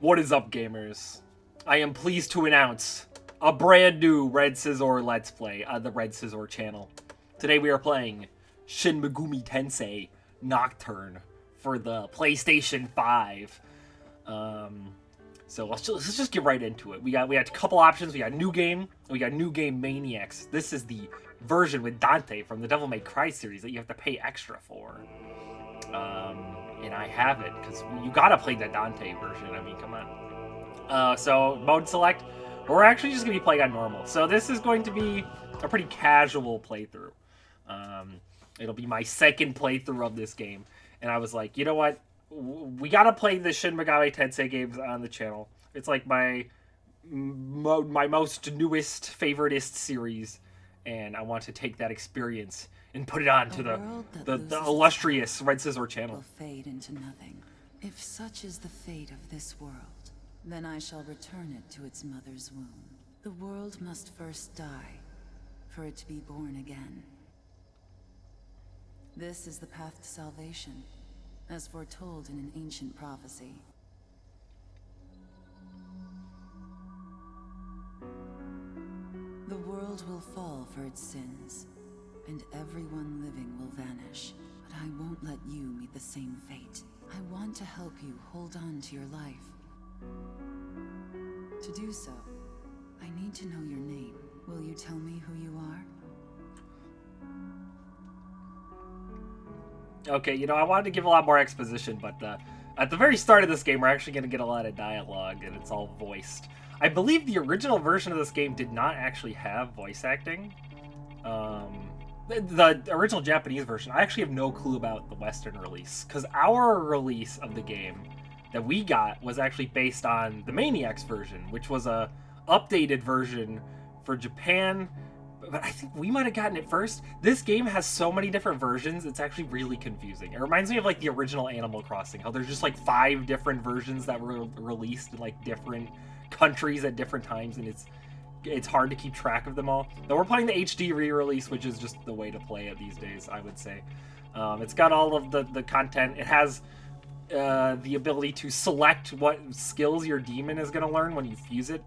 What is up, gamers? I am pleased to announce a brand new Red Scissor Let's Play on the Red Scissor channel. Today we are playing Shin Megami Tensei Nocturne for the PlayStation 5. So let's just get right into it. We got a couple options. We got New Game, and we got New Game Maniacs. This is the version with Dante from the Devil May Cry series that you have to pay extra for. And I have it, because you gotta play the Dante version. I mean, come on. So, mode select. We're actually just gonna be playing on normal. So this is going to be a pretty casual playthrough. It'll be my second playthrough of this game. And I was like, you know what? We gotta play the Shin Megami Tensei games on the channel. It's like my most newest, favoritist series. And I want to take that experience and put it on to the illustrious Red Scissor channel. Will fade into nothing. If such is the fate of this world, then I shall return it to its mother's womb. The world must first die, for it to be born again. This is the path to salvation, as foretold in an ancient prophecy. The world will fall for its sins, and everyone living will vanish. But I won't let you meet the same fate. I want to help you hold on to your life. To do so, I need to know your name. Will you tell me who you are? Okay, you know, I wanted to give a lot more exposition, but at the very start of this game, we're actually going to get a lot of dialogue, and it's all voiced. I believe the original version of this game did not actually have voice acting. The original Japanese version, I actually have no clue about the Western release, because our release of the game that we got was actually based on the Maniacs version, which was a updated version for Japan, but I think we might have gotten it first. This game has so many different versions, it's actually really confusing. It reminds me of like the original Animal Crossing, how there's just like 5 different versions that were released in like different countries at different times, and it's hard to keep track of them all. Though we're playing the HD re-release, which is just the way to play it these days, I would say. It's got all of the content. It has the ability to select what skills your demon is going to learn when you fuse it.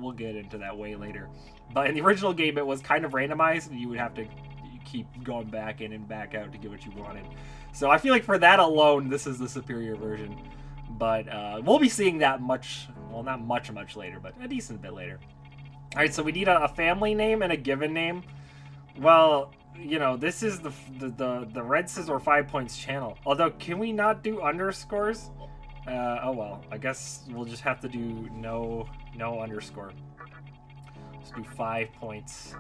We'll get into that way later. But in the original game, it was kind of randomized, and you would have to keep going back in and back out to get what you wanted. So I feel like for that alone, this is the superior version. But we'll be seeing that much, well, not much later, but a decent bit later. All right, so we need a family name and a given name. Well, you know, this is the Red Scissor 5 Points channel. Although, can we not do underscores? Oh well, I guess we'll just have to do no underscore. Let's do 5 points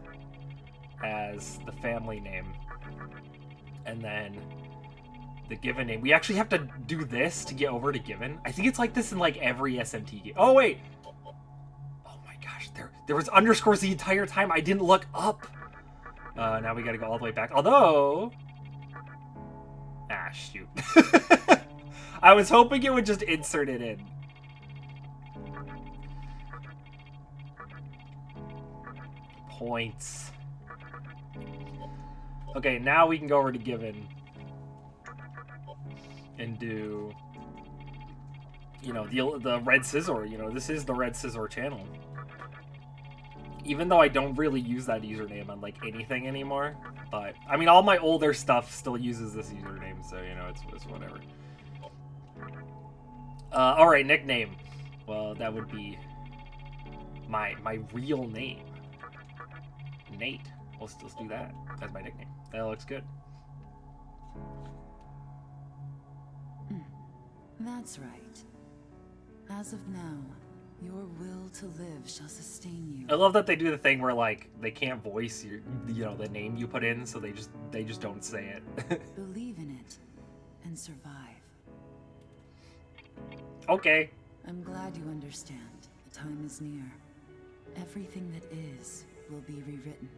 as the family name, and then the given name. We actually have to do this to get over to given. I think it's like this in like every SMT game. Oh wait. There was underscores the entire time. I didn't look up. Now we gotta go all the way back. Although... Ah, shoot. I was hoping it would just insert it in. Points. Okay, now we can go over to given. And do... You know, the Red Scissor. You know, this is the Red Scissor channel. Even though I don't really use that username on, like, anything anymore. But, I mean, all my older stuff still uses this username, so, you know, it's whatever. Alright, nickname. Well, that would be my real name. Nate. Let's do that as my nickname. That looks good. That's right. As of now, your will to live shall sustain you. I love that they do the thing where, like, they can't voice your, you know, the name you put in, so they just don't say it. Believe in it and survive. Okay. I'm glad you understand. The time is near. Everything that is will be rewritten.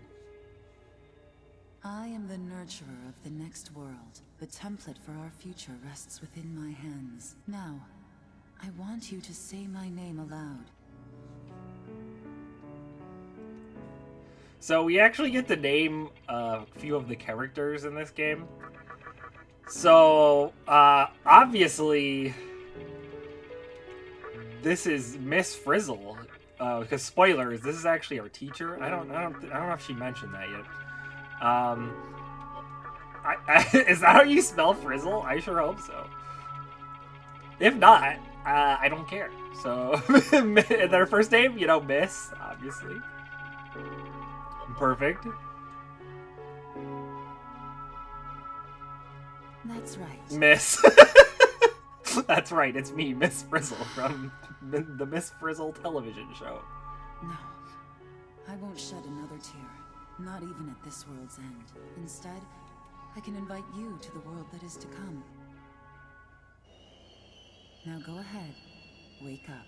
I am the nurturer of the next world. The template for our future rests within my hands. Now, I want you to say my name aloud. So we actually get to name a few of the characters in this game. So, obviously, this is Miss Frizzle. Because spoilers, this is actually our teacher. I don't know if she mentioned that yet. Is that how you spell Frizzle? I sure hope so. If not, I don't care. So, their first name, you know, Miss, obviously. Perfect. That's right. Miss. That's right, it's me, Miss Frizzle, from the Miss Frizzle television show. No, I won't shed another tear, not even at this world's end. Instead, I can invite you to the world that is to come. Now go ahead, wake up.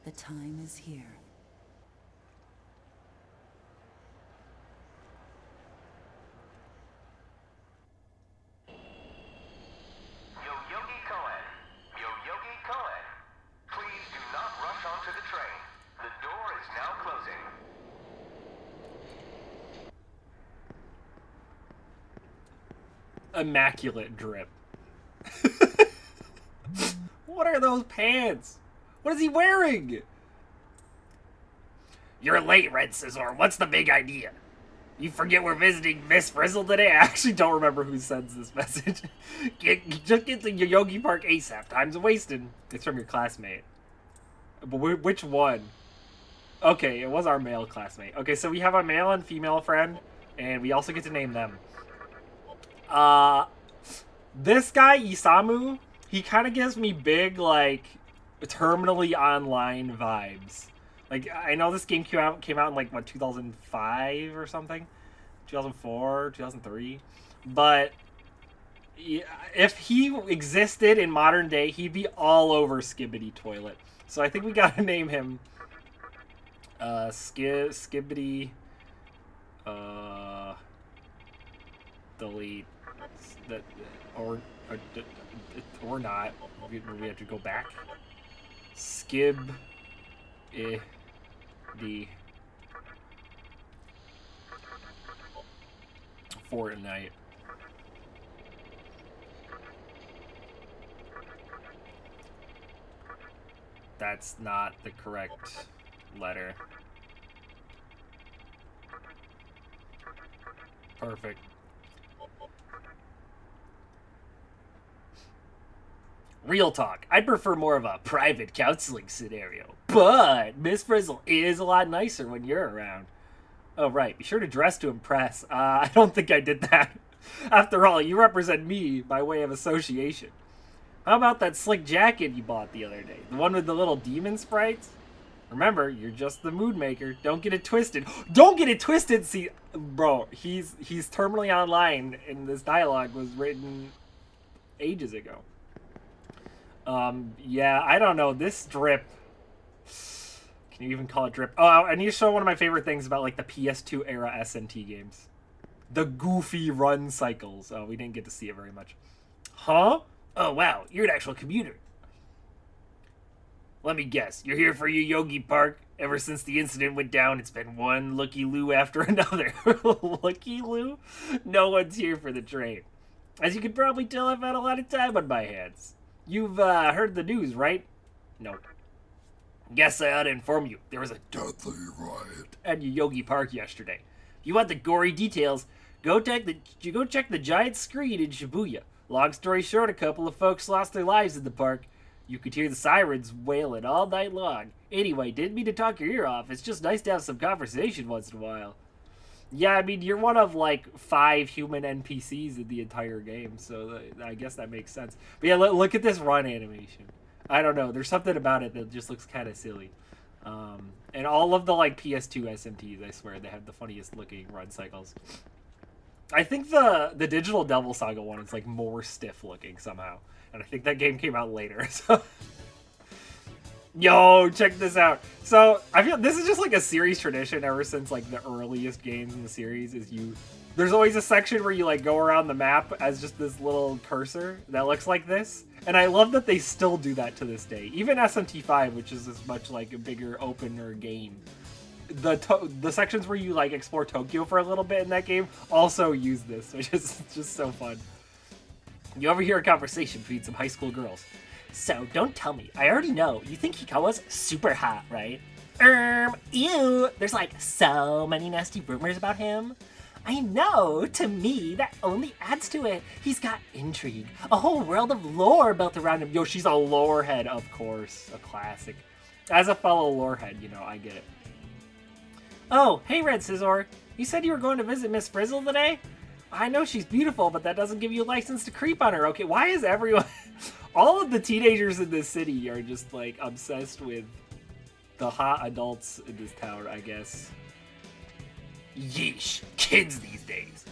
The time is here. Immaculate drip. What are those pants? What is he wearing? You're late, Red Scissor. What's the big idea? You forget we're visiting Miss Frizzle today? I actually don't remember who sends this message. Just get to Yoyogi Park ASAP. Time's wasted. It's from your classmate. But which one? Okay, it was our male classmate. Okay, so we have a male and female friend, and we also get to name them. This guy, Isamu, he kind of gives me big, like, terminally online vibes. Like, I know this game came out in, like, what, 2005 or something? 2004, 2003? But if he existed in modern day, he'd be all over Skibbity Toilet. So I think we gotta name him, Skibbity, delete. That or not. We have to go back. Skib the Fortnite. That's not the correct letter. Perfect. Real talk, I'd prefer more of a private counseling scenario, but Miss Frizzle is a lot nicer when you're around. Oh, right, be sure to dress to impress. I don't think I did that. After all, you represent me by way of association. How about that slick jacket you bought the other day? The one with the little demon sprites? Remember, you're just the mood maker. Don't get it twisted. Don't get it twisted! See, bro, he's terminally online, and this dialogue was written ages ago. Yeah, I don't know. This drip... Can you even call it drip? Oh, I need to show one of my favorite things about, like, the PS2 era SNT games. The goofy run cycles. Oh, we didn't get to see it very much. Huh? Oh, wow. You're an actual commuter. Let me guess. You're here for Yoyogi Park? Ever since the incident went down, it's been one looky-loo after another. Looky-loo? No one's here for the train. As you can probably tell, I've had a lot of time on my hands. You've, heard the news, right? No. Guess I ought to inform you. There was a deadly riot at Yoyogi Park yesterday. If you want the gory details, go check the giant screen in Shibuya. Long story short, a couple of folks lost their lives in the park. You could hear the sirens wailing all night long. Anyway, didn't mean to talk your ear off. It's just nice to have some conversation once in a while. Yeah, I mean, you're one of, like, 5 human NPCs in the entire game, so I guess that makes sense. But yeah, look at this run animation. I don't know. There's something about it that just looks kind of silly. And all of the, like, PS2 SMTs, I swear, they have the funniest looking run cycles. I think the Digital Devil Saga one is, like, more stiff looking somehow. And I think that game came out later, so... Yo, check this out. So, I feel this is just like a series tradition ever since like the earliest games in the series is there's always a section where you like go around the map as just this little cursor that looks like this. And I love that they still do that to this day. Even SMT5, which is as much like a bigger opener game. The sections where you like explore Tokyo for a little bit in that game also use this, which is just so fun. You overhear a conversation between some high school girls. So, don't tell me. I already know. You think Hikawa's super hot, right? Ew. There's like so many nasty rumors about him. I know, to me, that only adds to it. He's got intrigue, a whole world of lore built around him. Yo, she's a lore head, of course. A classic. As a fellow lore head, you know, I get it. Oh, hey Red Scissor. You said you were going to visit Miss Frizzle today? I know she's beautiful, but that doesn't give you a license to creep on her. Okay, why is everyone... all of the teenagers in this city are just, like, obsessed with the hot adults in this town, I guess. Yeesh, kids these days.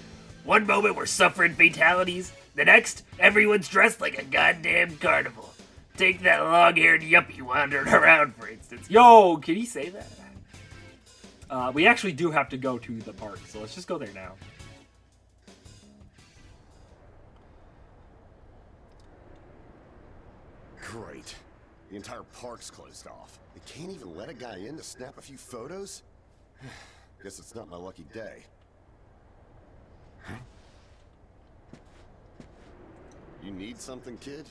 One moment we're suffering fatalities, the next, everyone's dressed like a goddamn carnival. Take that long-haired yuppie wandering around, for instance. Yo, can he say that? We actually do have to go to the park, so let's just go there now. Great. The entire park's closed off. They can't even let a guy in to snap a few photos? Guess it's not my lucky day. You need something, kid?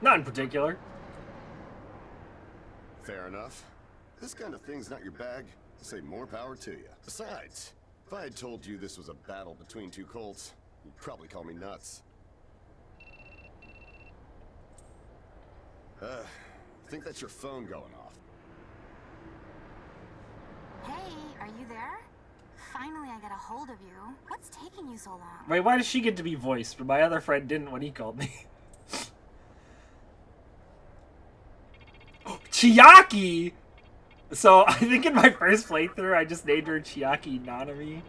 Not in particular. Fair enough. This kind of thing's not your bag. I say more power to you. Besides, if I had told you this was a battle between two colts, you'd probably call me nuts. I think that's your phone going off. Hey, are you there? Finally, I got a hold of you. What's taking you so long? Wait, why does she get to be voiced, but my other friend didn't when he called me? Chiaki! So, I think in my first playthrough, I just named her Chiaki Nanami.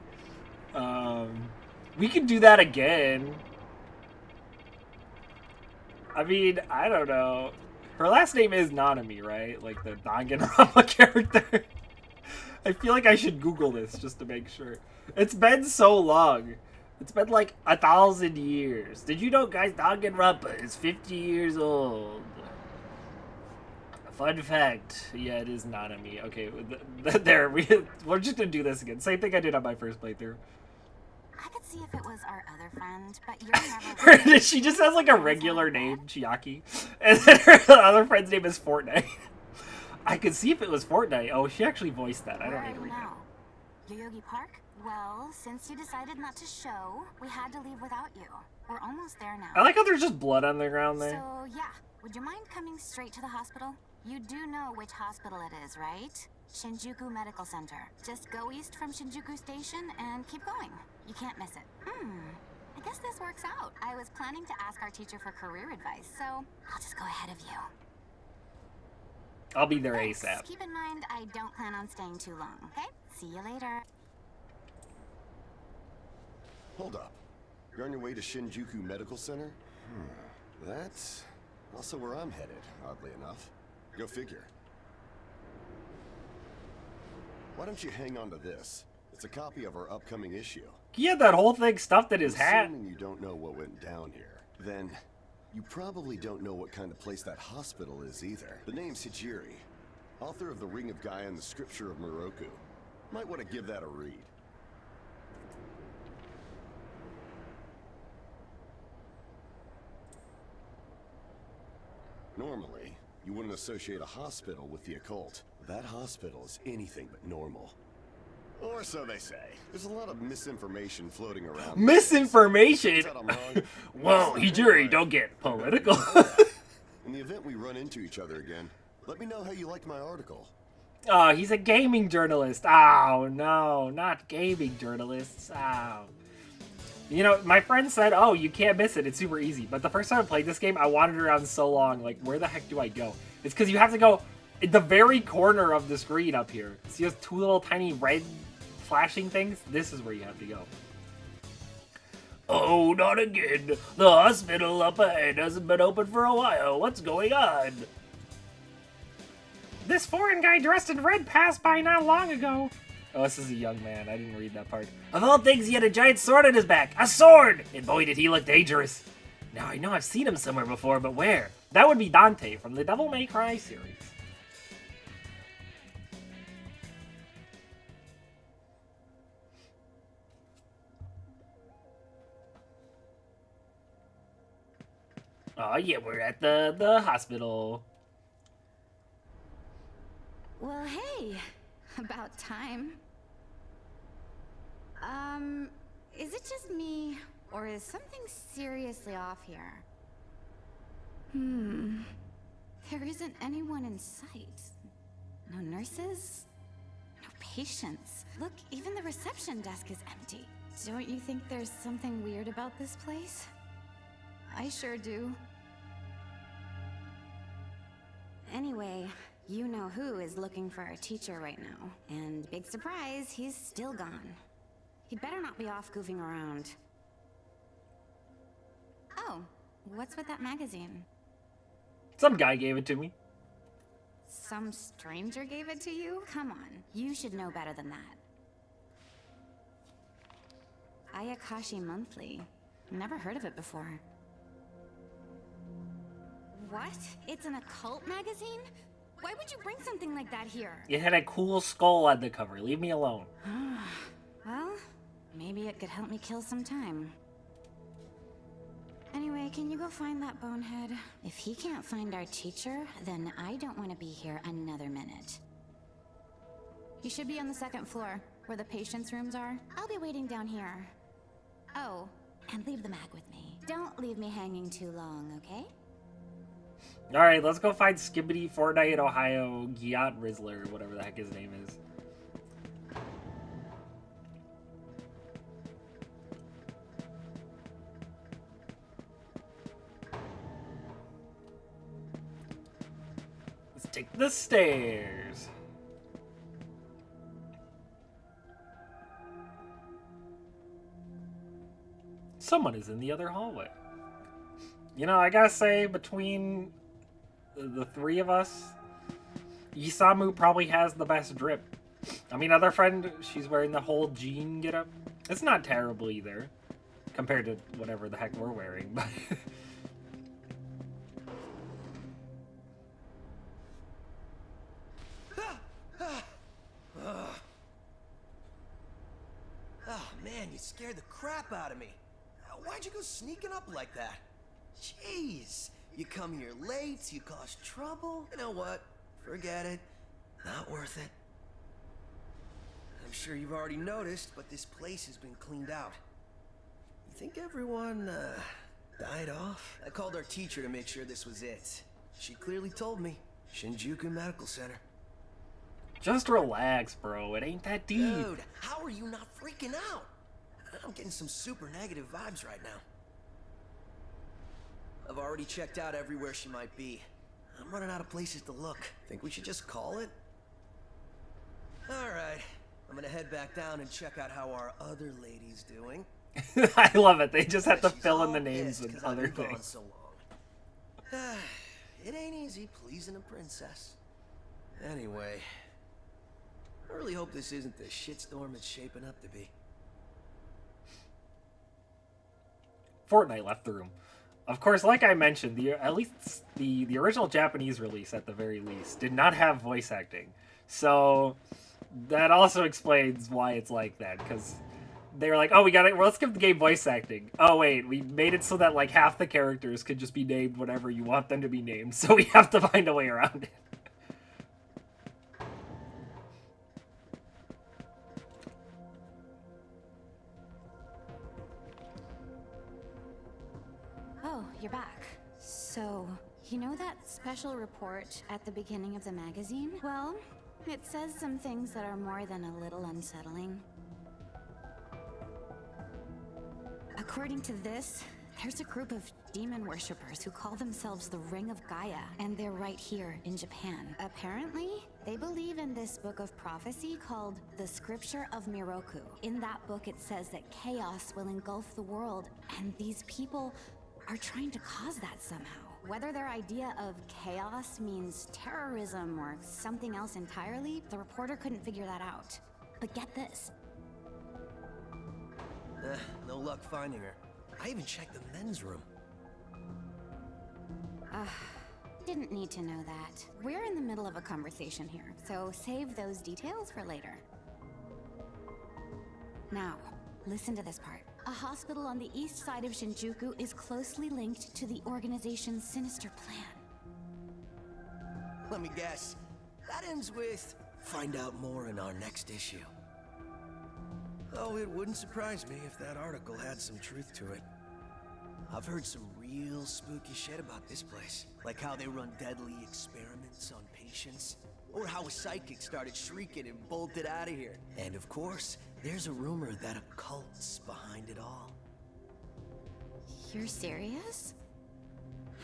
We can do that again. I mean, I don't know. Her last name is Nanami, right? Like the Danganronpa character. I feel like I should Google this just to make sure. It's been so long. It's been like 1,000 years. Did you know, guys, Danganronpa is 50 years old? Fun fact. Yeah, it is Nanami. Okay, there. We're just gonna do this again. Same thing I did on my first playthrough. I could see if it was our other friend, but you're never... She just has like a regular name, Chiaki. And then her other friend's name is Fortnite. I could see if it was Fortnite. Oh, she actually voiced that. I don't need to read that. Yoyogi Park? Well, since you decided not to show, we had to leave without you. We're almost there now. I like how there's just blood on the ground there. So, yeah. Would you mind coming straight to the hospital? You do know which hospital it is, right? Shinjuku Medical Center. Just go east from Shinjuku Station and keep going. You can't miss it. I guess this works out. I was planning to ask our teacher for career advice, so I'll just go ahead of you. I'll be there Thanks. ASAP. Keep in mind, I don't plan on staying too long, okay? See you later. Hold up. You're on your way to Shinjuku Medical Center? That's also where I'm headed, oddly enough. Go figure. Why don't you hang on to this? It's a copy of our upcoming issue. He had that whole thing stuffed in his hat. Assuming you don't know what went down here, then you probably don't know what kind of place that hospital is either. The name's Hijiri, author of The Ring of Gaia and the Scripture of Moroku. Might want to give that a read. Normally, you wouldn't associate a hospital with the occult. That hospital is anything but normal. Or so they say. There's a lot of misinformation floating around. Misinformation? Turns out I'm wrong. Whoa, Hijiri, don't get political. In the event we run into each other again, let me know how you liked my article. Oh, he's a gaming journalist. Oh, no, not gaming journalists. Oh. You know, my friend said, oh, you can't miss it. It's super easy. But the first time I played this game, I wandered around so long. Like, where the heck do I go? It's because you have to go in the very corner of the screen up here. See those two little tiny red flashing things? This is where you have to go. Oh, not again. The hospital up ahead hasn't been open for a while. What's going on? This foreign guy dressed in red passed by not long ago. Oh, this is a young man. I didn't read that part. Of all things, he had a giant sword on his back. A sword! And boy, did he look dangerous. Now, I know I've seen him somewhere before, but where? That would be Dante from the Devil May Cry series. Oh, Oh yeah, we're at the hospital. Well, hey, about time. Is it just me, or is something seriously off here? There isn't anyone in sight. No nurses? No patients. Look, even the reception desk is empty. Don't you think there's something weird about this place? I sure do. Anyway, you know who is looking for our teacher right now. And big surprise, he's still gone. He'd better not be off goofing around. Oh, what's with that magazine? Some guy gave it to me. Some stranger gave it to you? Come on, you should know better than that. Ayakashi Monthly. Never heard of it before. What? It's an occult magazine? Why would you bring something like that here? It had a cool skull on the cover. Leave me alone. Well, maybe it could help me kill some time. Anyway, can you go find that bonehead? If he can't find our teacher, then I don't want to be here another minute. You should be on the second floor, where the patients' rooms are. I'll be waiting down here. Oh, and leave the mag with me. Don't leave me hanging too long, okay? Alright, let's go find Skibbity Fortnite Ohio Giat Rizzler, whatever the heck his name is. Let's take the stairs. Someone is in the other hallway. You know, I gotta say, between the three of us, Isamu probably has the best drip. I mean, other friend, she's wearing the whole jean getup. It's not terrible either, compared to whatever the heck we're wearing, but... Oh man, you scared the crap out of me. Why'd you go sneaking up like that? Jeez, you come here late, you cause trouble. You know what? Forget it. Not worth it. I'm sure you've already noticed, but this place has been cleaned out. You think everyone, died off? I called our teacher to make sure this was it. She clearly told me. Shinjuku Medical Center. Just relax, bro. It ain't that deep. Dude, how are you not freaking out? I'm getting some super negative vibes right now. I've already checked out everywhere she might be. I'm running out of places to look. Think we should just call it? Alright, I'm gonna head back down and check out how our other lady's doing. I love it. They just have to She's fill in all the names pissed with 'cause I've other been gone things. so long. It ain't easy pleasing a princess. Anyway, I really hope this isn't the shitstorm it's shaping up to be. Fortnite left the room. Of course, like I mentioned, at least the original Japanese release, at the very least, did not have voice acting. So that also explains why it's like that, because they were like, oh, well, let's give the game voice acting. Oh, wait, we made it so that, like, half the characters could just be named whatever you want them to be named, so we have to find a way around it. Oh, you're back. So, you know that special report at the beginning of the magazine? Well, it says some things that are more than a little unsettling. According to this, there's a group of demon worshippers who call themselves the Ring of Gaia, and they're right here in Japan. Apparently, they believe in this book of prophecy called the Scripture of Miroku. In that book, it says that chaos will engulf the world, and these people are trying to cause that somehow. Whether their idea of chaos means terrorism or something else entirely, the reporter couldn't figure that out. But get this. No luck finding her. I even checked the men's room. Didn't need to know that. We're in the middle of a conversation here, so save those details for later. Now, listen to this part. A hospital on the east side of Shinjuku is closely linked to the organization's sinister plan. Let me guess. That ends with, find out more in our next issue. Oh, it wouldn't surprise me if that article had some truth to it. I've heard some real spooky shit about this place. Like how they run deadly experiments on patients. Or how a psychic started shrieking and bolted out of here. And of course, there's a rumor that a cult's behind it all. You're serious?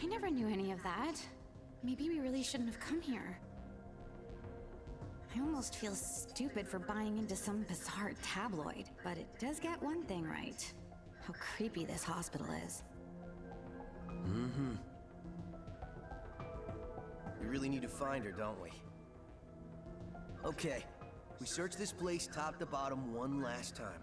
I never knew any of that. Maybe we really shouldn't have come here. I almost feel stupid for buying into some bizarre tabloid, but it does get one thing right. How creepy this hospital is. Mm-hmm. We really need to find her, don't we? Okay, we search this place top to bottom one last time.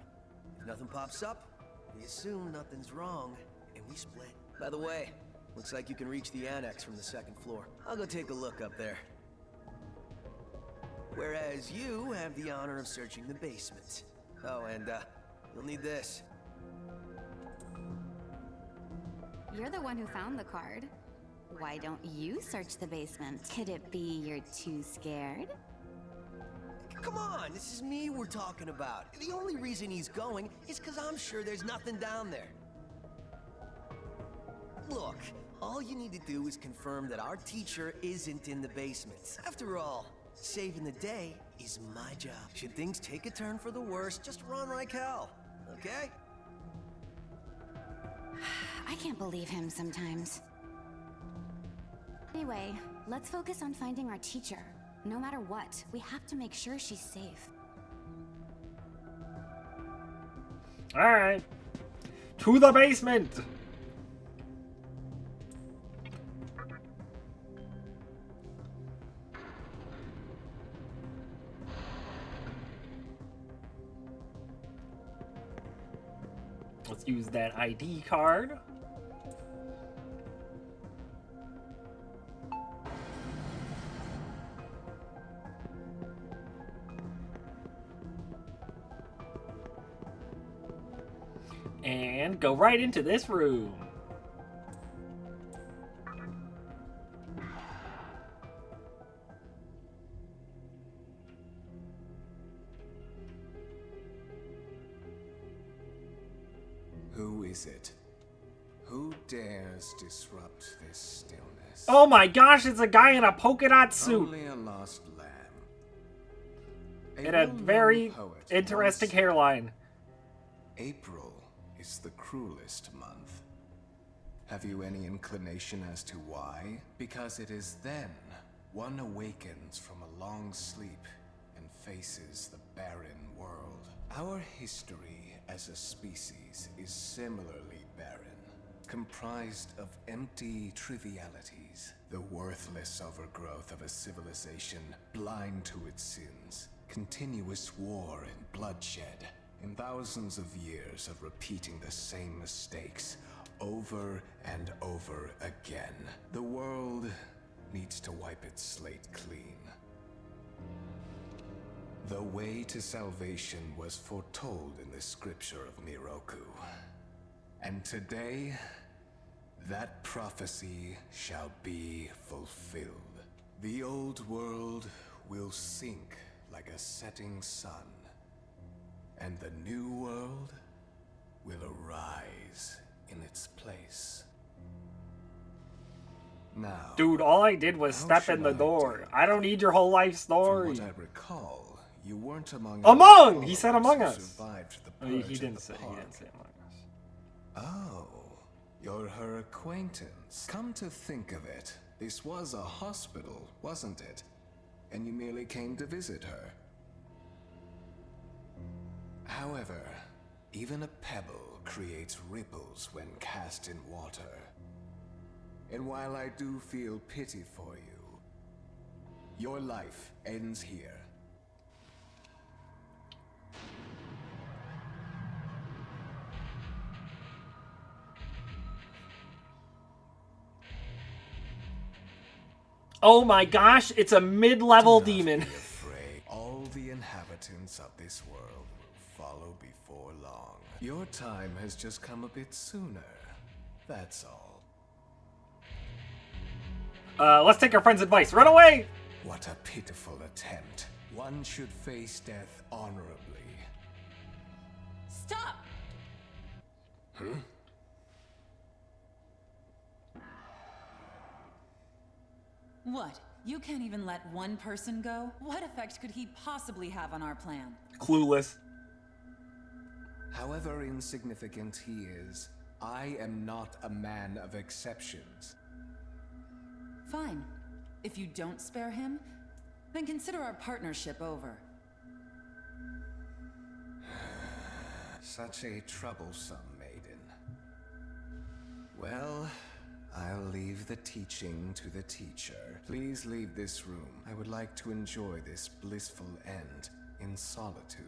If nothing pops up, we assume nothing's wrong, and we split. By the way, looks like you can reach the annex from the second floor. I'll go take a look up there. Whereas you have the honor of searching the basement. Oh, and you'll need this. You're the one who found the card. Why don't you search the basement? Could it be you're too scared? Come on, this is me we're talking about. The only reason he's going is because I'm sure there's nothing down there. Look, all you need to do is confirm that our teacher isn't in the basement. After all, saving the day is my job. Should things take a turn for the worse, just run like hell, okay? I can't believe him sometimes. Anyway, let's focus on finding our teacher. No matter what, we have to make sure she's safe. Alright. To the basement! Let's use that ID card. And go right into this room. Who is it? Who dares disrupt this stillness? Oh my gosh, it's a guy in a polka dot suit. Only a lost lamb. It had very interesting hairline. April is the cruelest month. Have you any inclination as to why? Because it is then one awakens from a long sleep and faces the barren world. Our history as a species is similarly barren, comprised of empty trivialities, the worthless overgrowth of a civilization blind to its sins, continuous war and bloodshed, and thousands of years of repeating the same mistakes over and over again. The world needs to wipe its slate clean. The way to salvation was foretold in the scripture of Miroku. And today, that prophecy shall be fulfilled. The old world will sink like a setting sun, and the new world will arise in its place. Now, Dude, all I did was how step in should the I door. do it? I don't need your whole life From story. what I recall, you weren't among Among! the He said followers Among who Us. survived the Oh, he purge at didn't the say. He park. didn't say Among Us. Oh, you're her acquaintance. Come to think of it, this was a hospital, wasn't it? And you merely came to visit her. However, even a pebble creates ripples when cast in water. And while I do feel pity for you, your life ends here. Oh my gosh, it's a mid-level Do not demon. be afraid. All the inhabitants of this world will follow before long. Your time has just come a bit sooner. That's all. Let's take our friend's advice. Run away! What a pitiful attempt. One should face death honorably. Stop! What? You can't even let one person go? What effect could he possibly have on our plan? Clueless. However insignificant he is, I am not a man of exceptions. Fine. If you don't spare him, then consider our partnership over. Such a troublesome maiden. Well, I'll leave the teaching to the teacher. Please leave this room. I would like to enjoy this blissful end in solitude.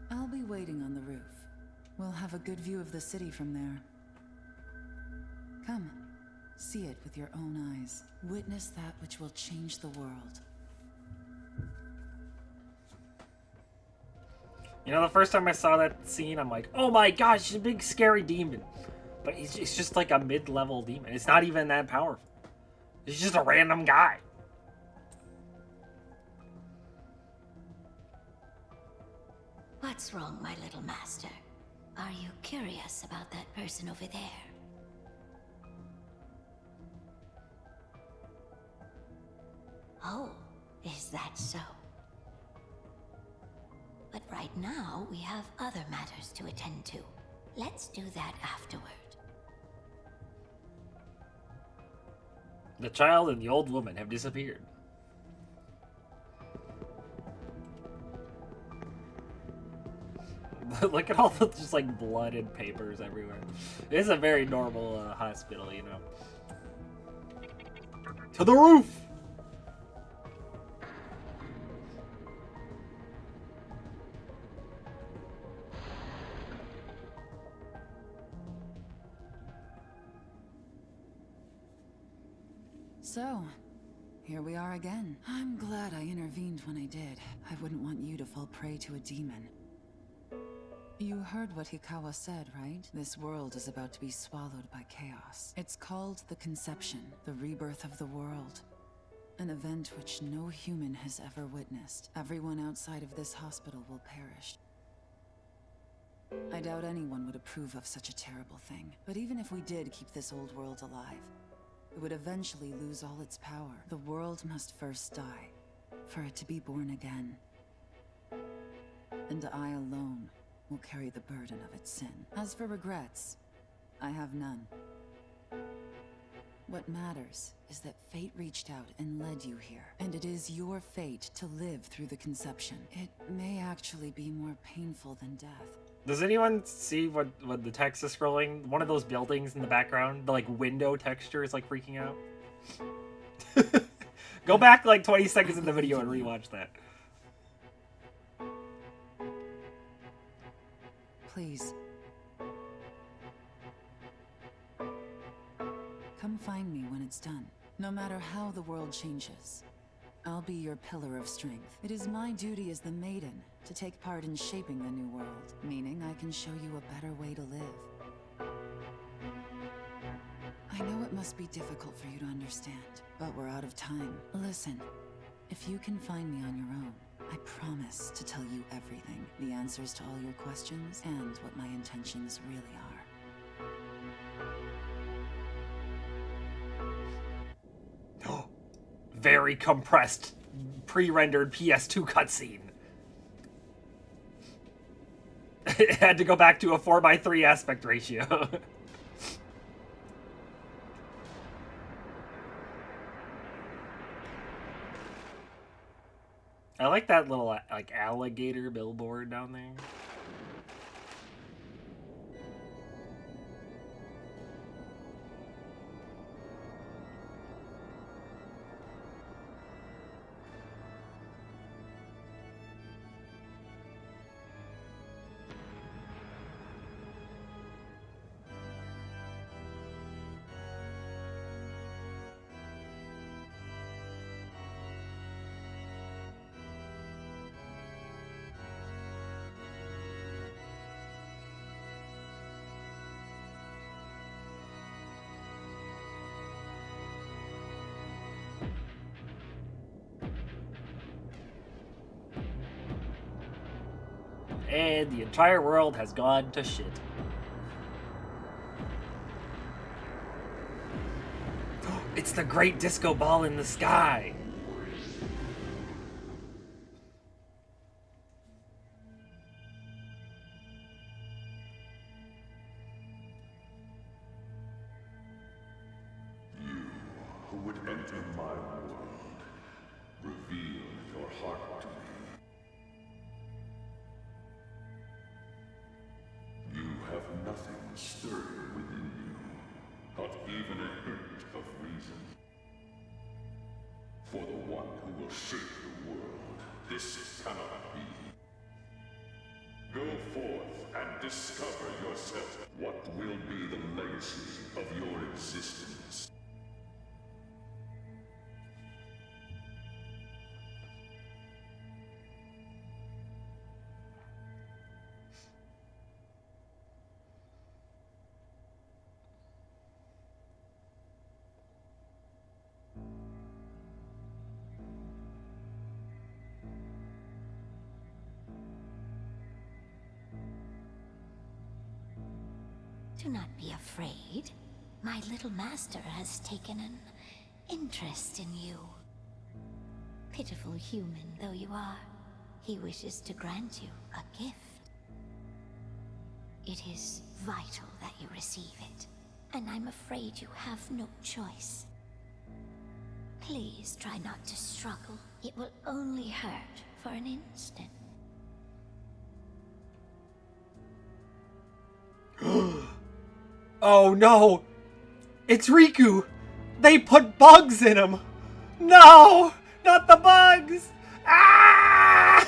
I'll be waiting on the roof. We'll have a good view of the city from there. Come, see it with your own eyes. Witness that which will change the world. You know, the first time I saw that scene, I'm like, oh my gosh, he's a big scary demon. But it's just like a mid-level demon. It's not even that powerful. He's just a random guy. What's wrong, my little master? Are you curious about that person over there? Oh, is that so? But right now, we have other matters to attend to. Let's do that afterward. The child and the old woman have disappeared. Look at all the just like blood and papers everywhere. It is a very normal hospital, you know. To the roof! So, here we are again. I'm glad I intervened when I did. I wouldn't want you to fall prey to a demon. You heard what Hikawa said, right? This world is about to be swallowed by chaos. It's called the Conception, the rebirth of the world. An event which no human has ever witnessed. Everyone outside of this hospital will perish. I doubt anyone would approve of such a terrible thing. But even if we did keep this old world alive, it would eventually lose all its power. The world must first die, for it to be born again. And I alone will carry the burden of its sin. As for regrets, I have none. What matters is that fate reached out and led you here, and it is your fate to live through the Conception. It may actually be more painful than death. Does anyone see what the text is scrolling? One of those buildings in the background, the like window texture is like freaking out. Go back like 20 seconds in the video and rewatch that. Please. Come find me when it's done. No matter how the world changes, I'll be your pillar of strength. It is my duty as the Maiden to take part in shaping the new world, meaning I can show you a better way to live. I know it must be difficult for you to understand, but we're out of time. Listen, if you can find me on your own, I promise to tell you everything. The answers to all your questions and what my intentions really are. Very compressed, pre-rendered PS2 cutscene. It had to go back to a 4:3 aspect ratio. I like that little like alligator billboard down there. And the entire world has gone to shit. It's the great disco ball in the sky. Who would enter my world? Reveal your heart to me. You have nothing stirring within you, not even a hint of reason. For the one who will shape the world, this cannot be. Go forth and discover yourself. What will be the legacy of your existence? Do not be afraid. My little master has taken an interest in you. Pitiful human though you are, he wishes to grant you a gift. It is vital that you receive it, and I'm afraid you have no choice. Please try not to struggle. It will only hurt for an instant. Oh no! It's Riku! They put bugs in him! No! Not the bugs! Ah!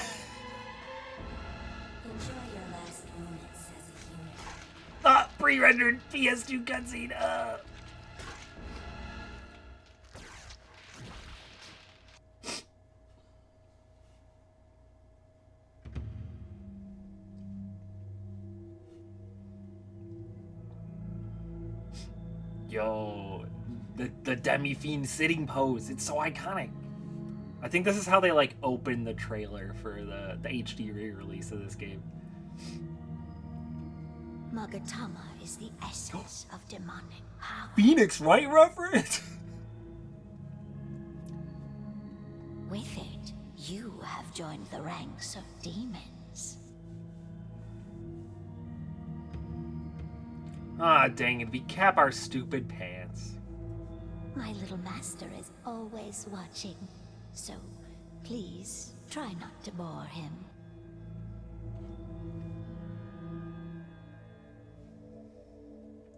Enjoy your last moments as a human. Pre-rendered PS2 cutscene. Yo, the Demi-Fiend sitting pose. It's so iconic. I think this is how they like open the trailer for the HD re-release of this game. Magatama is the essence of demonic power. Phoenix Wright reference? With it, you have joined the ranks of demons. Ah, dang it. We cap our stupid pants. My little master is always watching, so please try not to bore him.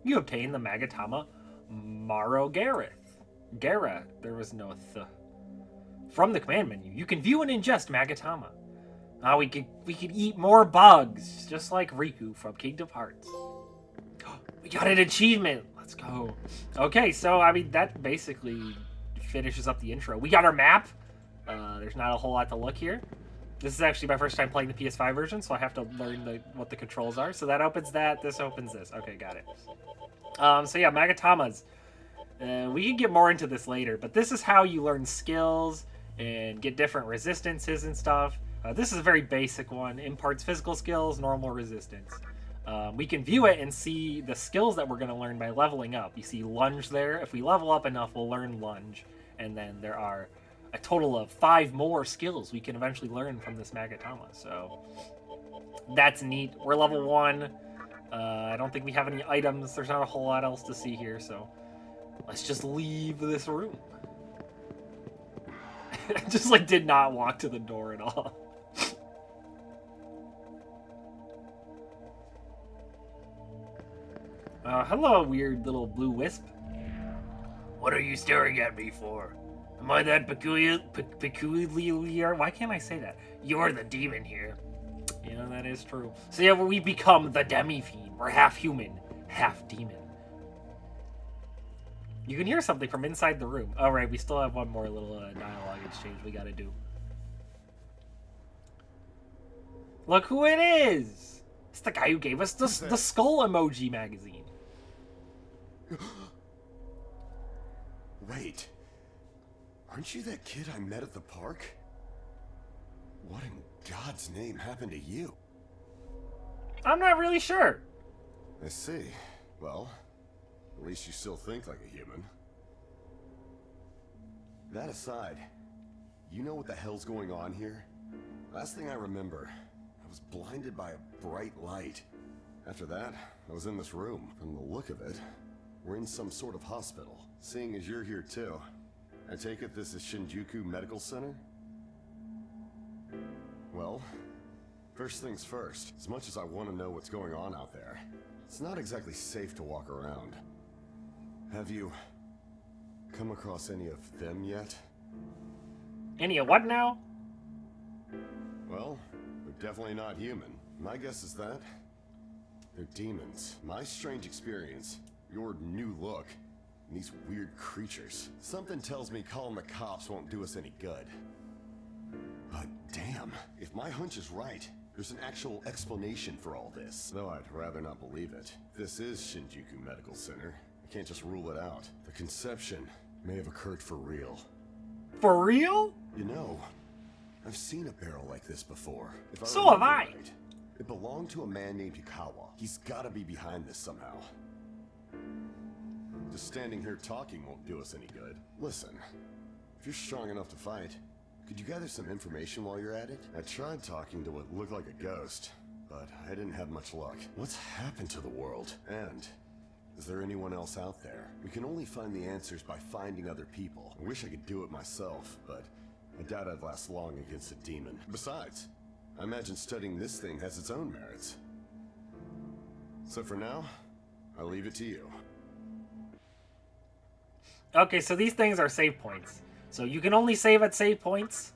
You obtain the Magatama Maro Gareth. Gara, there was no th. From the command menu, you can view and ingest Magatama. We could eat more bugs, just like Riku from Kingdom Hearts. We got an achievement. Let's go. Okay, so I mean that basically finishes up the intro. We got our map. There's not a whole lot to look here. This is actually my first time playing the PS5 version, so I have to learn what the controls are. So that opens that. This opens this. Okay, got it. So yeah, Magatamas. We can get more into this later, but this is how you learn skills and get different resistances and stuff. This is a very basic one. Imparts physical skills, normal resistance. We can view it and see the skills that we're going to learn by leveling up. You see lunge there. If we level up enough, we'll learn lunge. And then there are a total of 5 more skills we can eventually learn from this Magatama. So that's neat. We're level 1. I don't think we have any items. There's not a whole lot else to see here. So let's just leave this room. Just like did not walk to the door at all. Hello, weird little blue wisp. What are you staring at me for? Am I that peculiar? Why can't I say that? You're the demon here. Yeah, that is true. So yeah, we become the Demi-Fiend. We're half human, half demon. You can hear something from inside the room. All right, we still have one more little dialogue exchange we gotta do. Look who it is! It's the guy who gave us the skull emoji magazine. Wait. Aren't you that kid I met at the park? What in God's name happened to you? I'm not really sure. I see. Well, at least you still think like a human. That aside, you know what the hell's going on here? Last thing I remember, I was blinded by a bright light. After that, I was in this room. From the look of it, we're in some sort of hospital. Seeing as you're here too, I take it this is Shinjuku Medical Center? Well, first things first, as much as I want to know what's going on out there, it's not exactly safe to walk around. Have you come across any of them yet? Any of what now? Well, they're definitely not human. My guess is that they're demons. My strange experience, your new look, and these weird creatures. Something tells me calling the cops won't do us any good. But damn, if my hunch is right, there's an actual explanation for all this. Though I'd rather not believe it. This is Shinjuku Medical Center. I can't just rule it out. The conception may have occurred for real. For real? You know, I've seen a barrel like this before. If So have remember I. right, it belonged to a man named Yukawa. He's gotta be behind this somehow. Just standing here talking won't do us any good. Listen, if you're strong enough to fight, could you gather some information while you're at it? I tried talking to what looked like a ghost, but I didn't have much luck. What's happened to the world? And is there anyone else out there? We can only find the answers by finding other people. I wish I could do it myself, but I doubt I'd last long against a demon. Besides, I imagine studying this thing has its own merits. So for now, I'll leave it to you. Okay, so these things are save points. So you can only save at save points.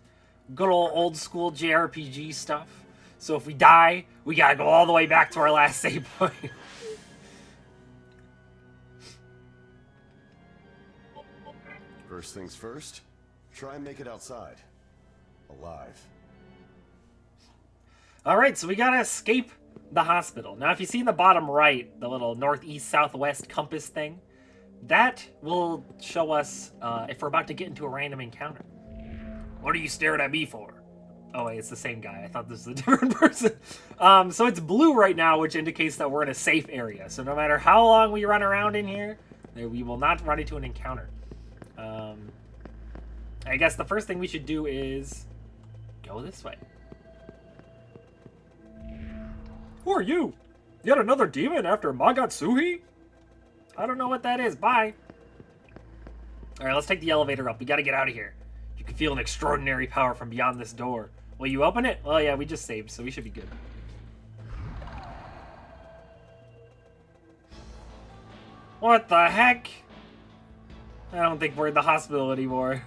Good old school JRPG stuff. So if we die, we gotta go all the way back to our last save point. First things first, try and make it outside. Alive. Alright, so we gotta escape the hospital. Now if you see in the bottom right, the little northeast southwest compass thing, that will show us if we're about to get into a random encounter. What are you staring at me for? Oh wait, it's the same guy. I thought this was a different person. So it's blue right now, which indicates that we're in a safe area. So no matter how long we run around in here, we will not run into an encounter. I guess the first thing we should do is go this way. Who are you? Yet another demon after Magatsuhi? I don't know what that is. Bye. Alright, let's take the elevator up. We gotta get out of here. You can feel an extraordinary power from beyond this door. Will you open it? Well, yeah, we just saved, so we should be good. What the heck? I don't think we're in the hospital anymore.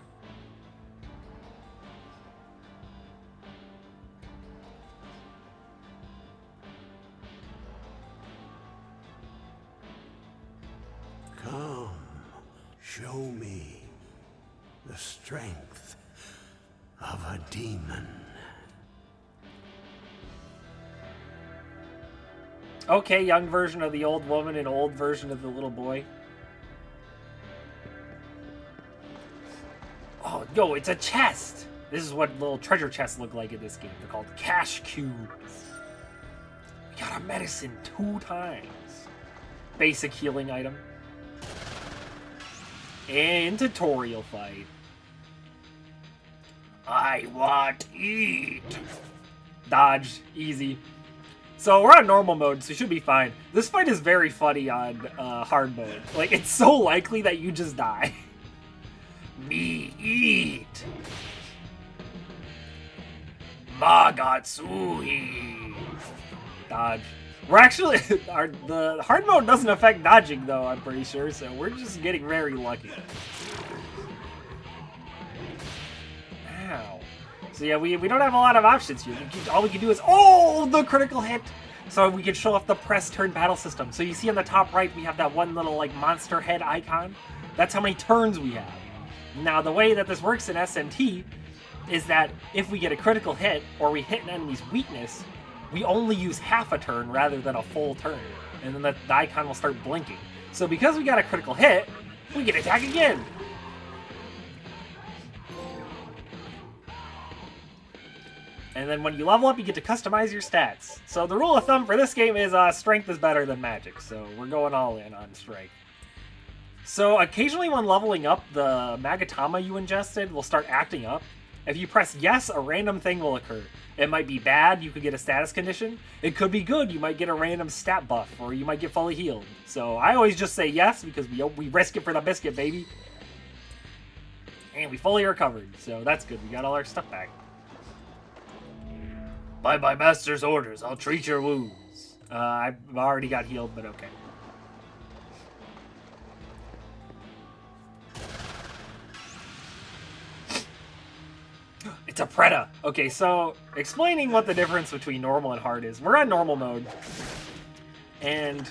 Come, show me the strength of a demon. Okay, young version of the old woman and old version of the little boy. Oh, yo, it's a chest! This is what little treasure chests look like in this game. They're called cash cubes. We got a medicine 2 times. Basic healing item. And tutorial fight. I want eat. Dodge, easy. So we're on normal mode, so we should be fine. This fight is very funny on hard mode. Like, it's so likely that you just die. Me eat. Magatsuhi. Dodge. We're actually, the hard mode doesn't affect dodging though, I'm pretty sure, so we're just getting very lucky. Ow. So yeah, we don't have a lot of options here. All we can do is, oh, the critical hit! So we can show off the press turn battle system. So you see on the top right, we have that one little like monster head icon. That's how many turns we have. Now the way that this works in SMT is that if we get a critical hit, or we hit an enemy's weakness, we only use half a turn rather than a full turn. And then the icon will start blinking. So because we got a critical hit, we can attack again! And then when you level up, you get to customize your stats. So the rule of thumb for this game is strength is better than magic. So we're going all in on strength. So occasionally when leveling up, the Magatama you ingested will start acting up. If you press yes, a random thing will occur. It might be bad, you could get a status condition. It could be good, you might get a random stat buff, or you might get fully healed. So I always just say yes, because we risk it for the biscuit, baby. And we fully recovered, so that's good. We got all our stuff back. By my master's orders, I'll treat your wounds. I've already got healed, but okay. It's a Preda. Okay, so explaining what the difference between normal and hard is. We're on normal mode. And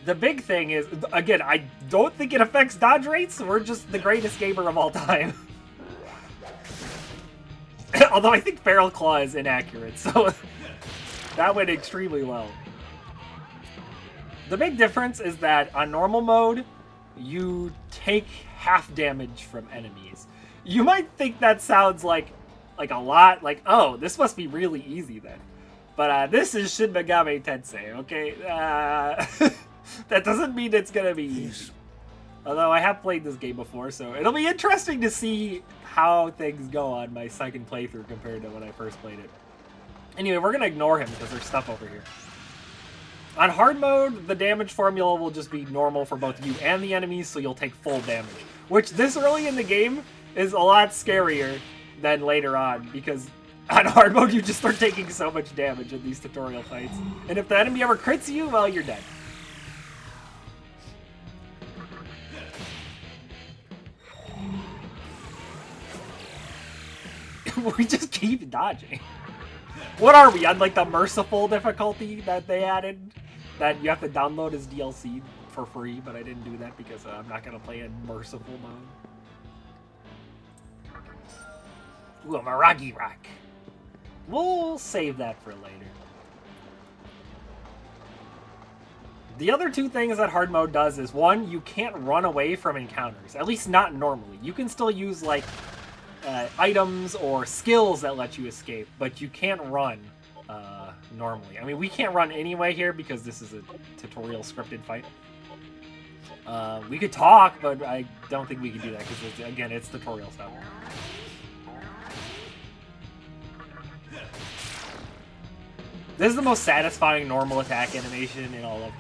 the big thing is, again, I don't think it affects dodge rates. We're just the greatest gamer of all time. Although I think Feral Claw is inaccurate, so that went extremely well. The big difference is that on normal mode, you take half damage from enemies. You might think that sounds like a lot, like, oh, this must be really easy then. But this is Shin Megami Tensei, okay? That doesn't mean it's gonna be easy. Although I have played this game before, so it'll be interesting to see how things go on my second playthrough compared to when I first played it. Anyway, we're gonna ignore him because there's stuff over here. On hard mode, the damage formula will just be normal for both you and the enemies, so you'll take full damage. Which, this early in the game, is a lot scarier than later on, because on hard mode you just start taking so much damage in these tutorial fights. And if the enemy ever crits you, well, you're dead. We just keep dodging. What are we, on like the merciful difficulty that they added? That you have to download as DLC for free, but I didn't do that because I'm not going to play in merciful mode. Ooh, a Maragi Rock. We'll save that for later. The other two things that hard mode does is, one, you can't run away from encounters. At least not normally. You can still use, like, items or skills that let you escape, but you can't run normally. I mean, we can't run anyway here because this is a tutorial scripted fight. We could talk, but I don't think we can do that because, again, it's tutorial stuff. This is the most satisfying normal attack animation in all of...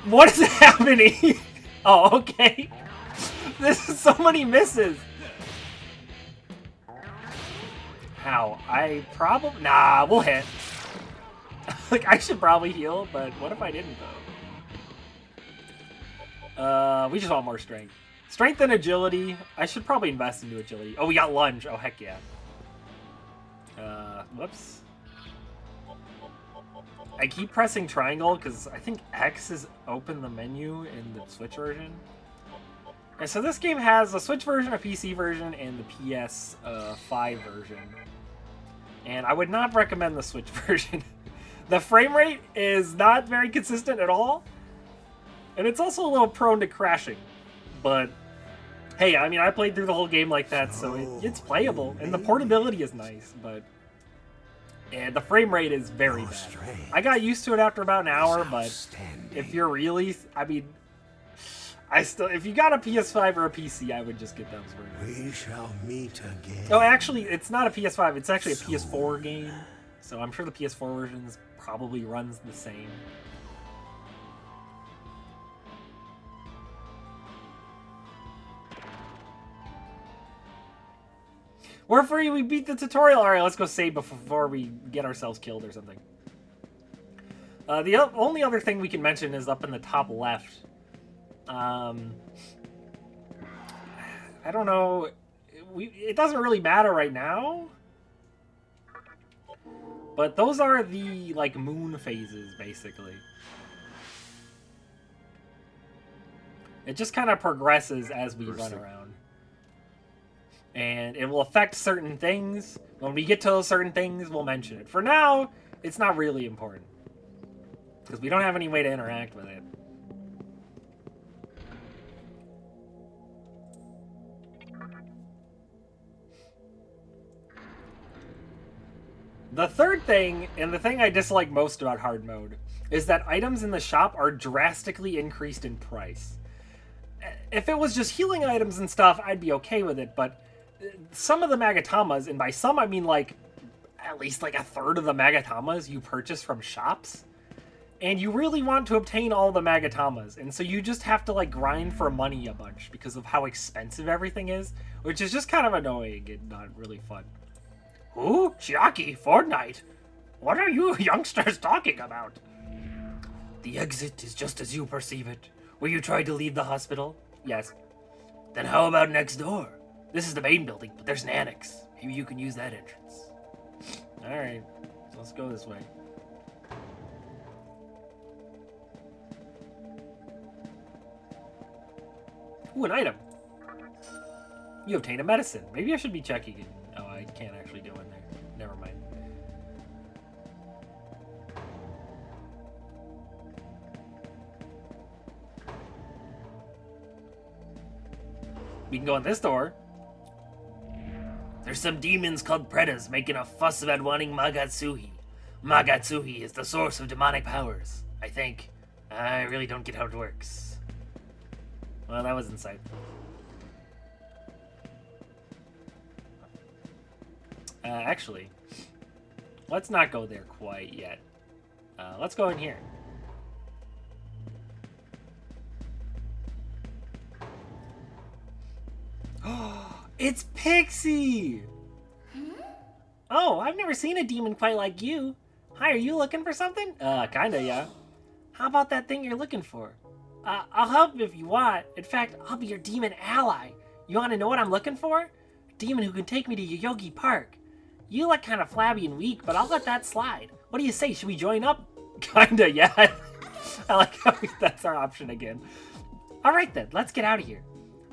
What is happening? Oh, okay. This is so many misses. How? I probably... Nah, we'll hit. Like, I should probably heal, but what if I didn't, though? We just want more strength. Strength and agility. I should probably invest into agility. Oh, we got lunge. Oh, heck yeah. Whoops. I keep pressing triangle because I think X is open the menu in the Switch version. And so this game has a Switch version, a PC version, and the PS5 version. And I would not recommend the Switch version. The frame rate is not very consistent at all. And it's also a little prone to crashing. But, hey, I mean, I played through the whole game like that, so it's playable. And the portability is nice, but... And the frame rate is very bad. I got used to it after about an hour, but if you're really... I mean... if you got a PS5 or a PC, I would just get those versions. We shall meet again. Oh, actually, it's not a PS5. It's actually a PS4 game. So I'm sure the PS4 version probably runs the same. We're free. We beat the tutorial. All right, let's go save before we get ourselves killed or something. The only other thing we can mention is up in the top left. I don't know. It doesn't really matter right now. But those are the, like, moon phases, basically. It just kind of progresses as we run around. And it will affect certain things. When we get to those certain things, we'll mention it. For now, it's not really important. Because we don't have any way to interact with it. The third thing, and the thing I dislike most about hard mode, is that items in the shop are drastically increased in price. If it was just healing items and stuff, I'd be okay with it, but some of the Magatamas, and by some I mean like at least like a third of the Magatamas you purchase from shops, and you really want to obtain all the Magatamas, and so you just have to like grind for money a bunch because of how expensive everything is, which is just kind of annoying and not really fun. Ooh, Chiaki, Fortnite! What are you youngsters talking about? The exit is just as you perceive it. Were you trying to leave the hospital? Yes. Then how about next door? This is the main building, but there's an annex. Maybe you can use that entrance. Alright, so let's go this way. Ooh, an item. You obtain a medicine. Maybe I should be checking it. Oh, I can't actually go in there. Never mind. We can go in this door. There's some demons called Pretas making a fuss about wanting Magatsuhi. Magatsuhi is the source of demonic powers, I think. I really don't get how it works. Well, that was insightful. Actually, let's not go there quite yet. Let's go in here. It's Pixie! Oh, I've never seen a demon quite like you. Hi, are you looking for something? Kinda, yeah. How about that thing you're looking for? I'll help if you want. In fact, I'll be your demon ally. You want to know what I'm looking for? A demon who can take me to Yoyogi Park. You look kind of flabby and weak, but I'll let that slide. What do you say? Should we join up? Kinda, yeah. I like how that's our option again. Alright then, let's get out of here.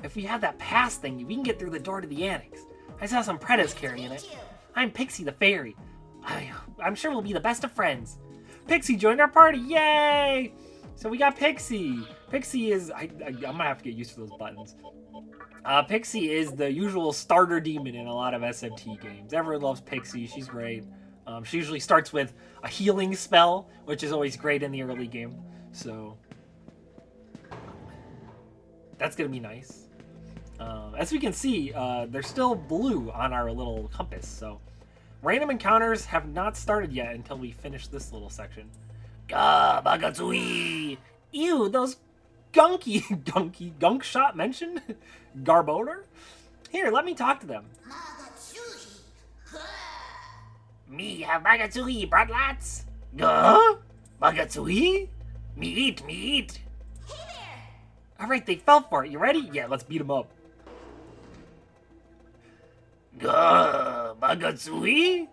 If we have that pass thing, we can get through the door to the annex. I saw some Pretas carrying it. I'm Pixie the fairy. I'm sure we'll be the best of friends. Pixie joined our party, yay! So we got Pixie. Pixie is, I'm gonna have to get used to those buttons. Pixie is the usual starter demon in a lot of SMT games. Everyone loves Pixie, she's great. She usually starts with a healing spell, which is always great in the early game. So that's gonna be nice. As we can see, there's still blue on our little compass, so random encounters have not started yet until we finish this little section. Ga Bagatsui! Ew, those gunk shot mentioned? Garbodor? Here, let me talk to them. Me have Bagatsui, brought lots. Gah? Bagatsui? Me eat. Hey there! Alright, they fell for it. You ready? Yeah, let's beat them up. Gah, Magatsuhi?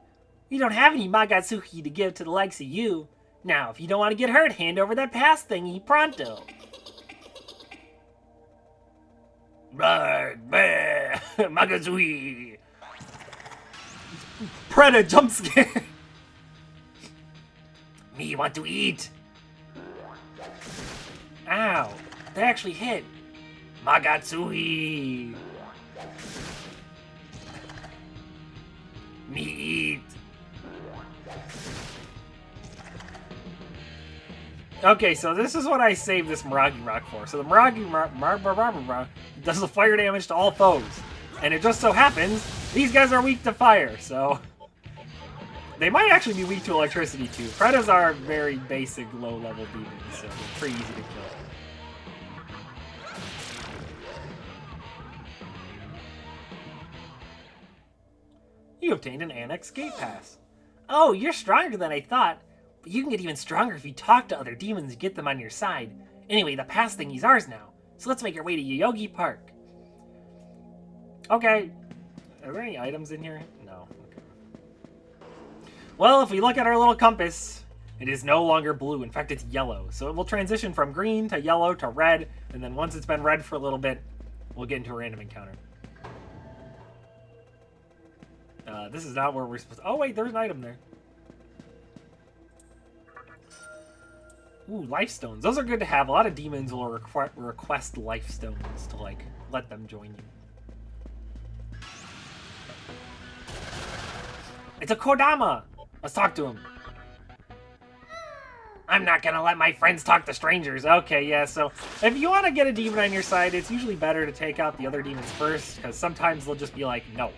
We don't have any Magatsuhi to give to the likes of you. Now, if you don't want to get hurt, hand over that pass thingy pronto. Magatsuhi! Preda jump scare! Me want to eat! Ow! That actually hit! Magatsuhi! Me eat! Okay, so this is what I saved this Miragi Rock for. So the Miragi Rock does the fire damage to all foes. And it just so happens, these guys are weak to fire, so they might actually be weak to electricity too. Predas are very basic low-level demons, so they're pretty easy to kill. You obtained an Annex Gate Pass. Oh, you're stronger than I thought. But you can get even stronger if you talk to other demons and get them on your side. Anyway, the pass thingy's ours now. So let's make our way to Yoyogi Park. Okay. Are there any items in here? No. Okay. Well, if we look at our little compass, it is no longer blue. In fact, it's yellow. So it will transition from green to yellow to red. And then once it's been red for a little bit, we'll get into a random encounter. This is not where we're supposed to... Oh, wait, there's an item there. Ooh, life stones. Those are good to have. A lot of demons will request life stones to, like, let them join you. It's a Kodama! Let's talk to him. I'm not gonna let my friends talk to strangers. Okay, yeah, so if you want to get a demon on your side, it's usually better to take out the other demons first, because sometimes they'll just be like, no.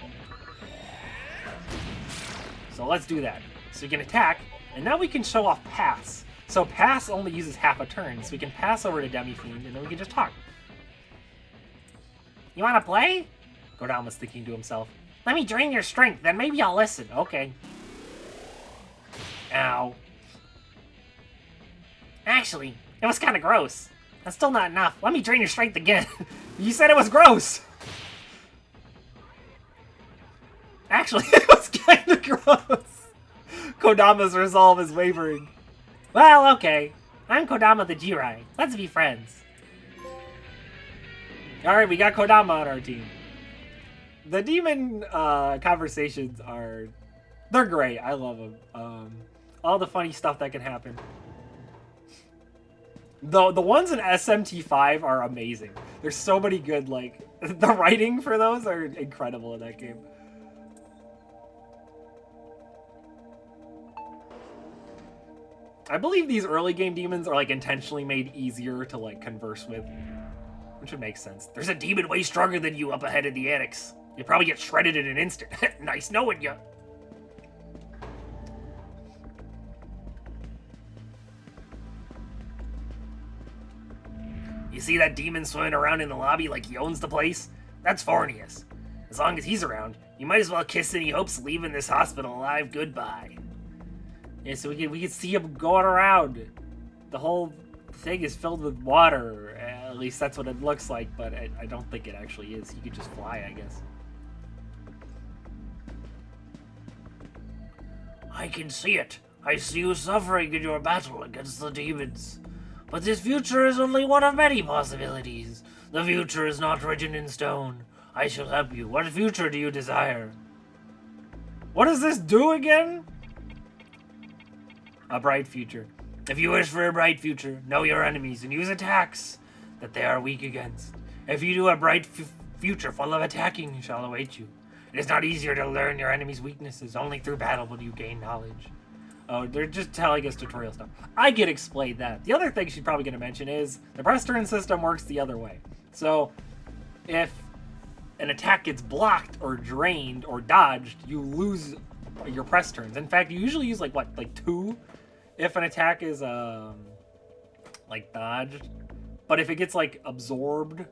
So let's do that. So we can attack, and now we can show off pass. So pass only uses half a turn, so we can pass over to Demi-Fiend, and then we can just talk. You want to play? Kodama's thinking to himself. Let me drain your strength, then maybe I'll listen. Okay. Ow. Actually, it was kind of gross. That's still not enough. Let me drain your strength again. You said it was gross. Actually, it was kind of gross. Kodama's resolve is wavering. Well, okay. I'm Kodama the Jirai. Let's be friends. Alright, we got Kodama on our team. The demon conversations are... They're great. I love them. All the funny stuff that can happen. The ones in SMT5 are amazing. There's so many good, like... The writing for those are incredible in that game. I believe these early game demons are, like, intentionally made easier to, like, converse with. Which would make sense. There's a demon way stronger than you up ahead in the annex. You'll probably get shredded in an instant. Nice knowing ya. You see that demon swimming around in the lobby like he owns the place? That's Fornius. As long as he's around, you might as well kiss any hopes of leaving this hospital alive goodbye. Yeah, so we can see him going around. The whole thing is filled with water. At least that's what it looks like, but I don't think it actually is. He could just fly, I guess. I can see it. I see you suffering in your battle against the demons. But this future is only one of many possibilities. The future is not written in stone. I shall help you. What future do you desire? What does this do again? A bright future. If you wish for a bright future, know your enemies and use attacks that they are weak against. If you do, a bright future full of attacking shall await you. It is not easier to learn your enemy's weaknesses. Only through battle will you gain knowledge. Oh, they're just telling us tutorial stuff. I get explained that. The other thing she's probably going to mention is the press turn system works the other way. So if an attack gets blocked or drained or dodged, you lose your press turns. In fact, you usually use like 2 if an attack is like dodged. But if it gets like absorbed,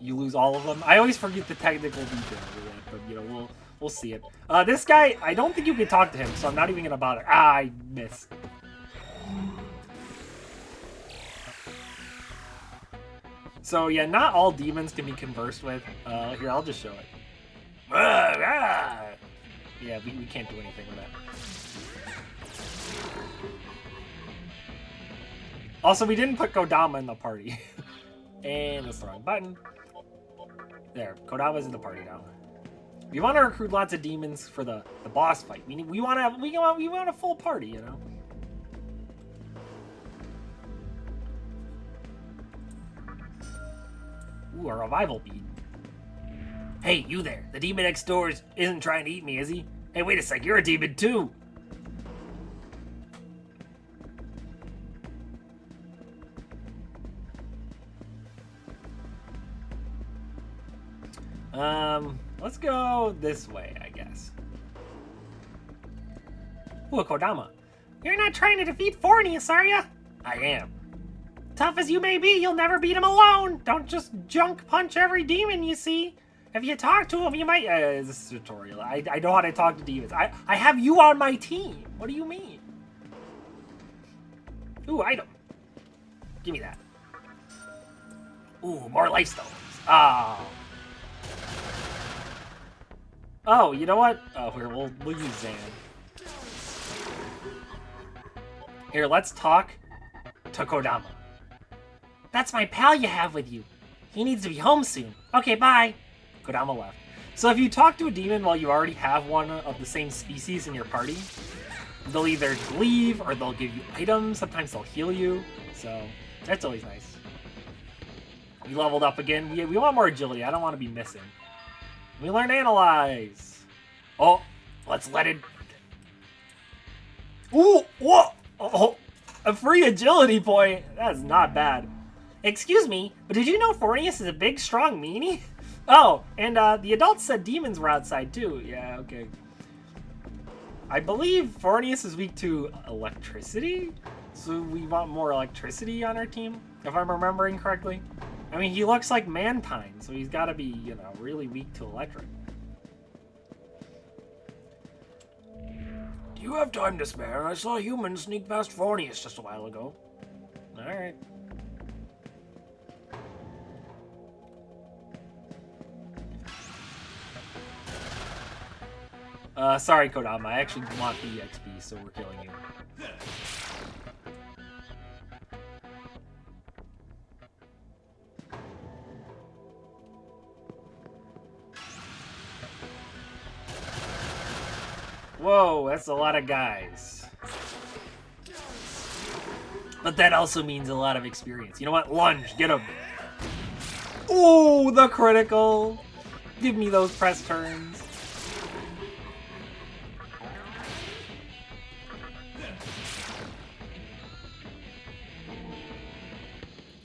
you lose all of them. I always forget the technical details of that, but you know, we'll see it. This guy, I don't think you can talk to him, so I'm not even gonna bother. Ah, I missed. So yeah, not all demons can be conversed with. Here, I'll just show it. Yeah, we can't do anything with that. Also, we didn't put Kodama in the party. And that's the wrong button. There, Kodama's in the party now. We want to recruit lots of demons for the boss fight. We want a full party, you know. Ooh, a revival bead. Hey, you there. The demon next door isn't trying to eat me, is he? Hey, wait a sec, you're a demon too. Let's go this way, I guess. Ooh, Kodama. You're not trying to defeat Fornius, are ya? I am. Tough as you may be, you'll never beat him alone. Don't just junk punch every demon you see. If you talk to him, you might... this is a tutorial. I know how to talk to demons. I have you on my team. What do you mean? Ooh, item. Give me that. Ooh, more life stones. Oh. Oh, you know what? Oh, here, we'll use Zan. Here, let's talk to Kodama. That's my pal you have with you. He needs to be home soon. Okay, bye. Kodama left. So if you talk to a demon while you already have one of the same species in your party, they'll either leave or they'll give you items. Sometimes they'll heal you. So that's always nice. We leveled up again. We want more agility. I don't want to be missing. We learned Analyze. Oh, let's let it... Ooh, whoa! Oh, a free agility point. That's not bad. Excuse me, but did you know Fornius is a big, strong meanie? Oh, and the adults said demons were outside too. Yeah, okay. I believe Fornius is weak to electricity, so we want more electricity on our team, if I'm remembering correctly. I mean, he looks like Mantine, so he's got to be, you know, really weak to electric. Do you have time to spare? I saw humans sneak past Fornius just a while ago. Alright. Sorry, Kodama. I actually want the XP, so we're killing you. Whoa, that's a lot of guys. But that also means a lot of experience. You know what? Lunge, get him. Ooh, the critical. Give me those press turns.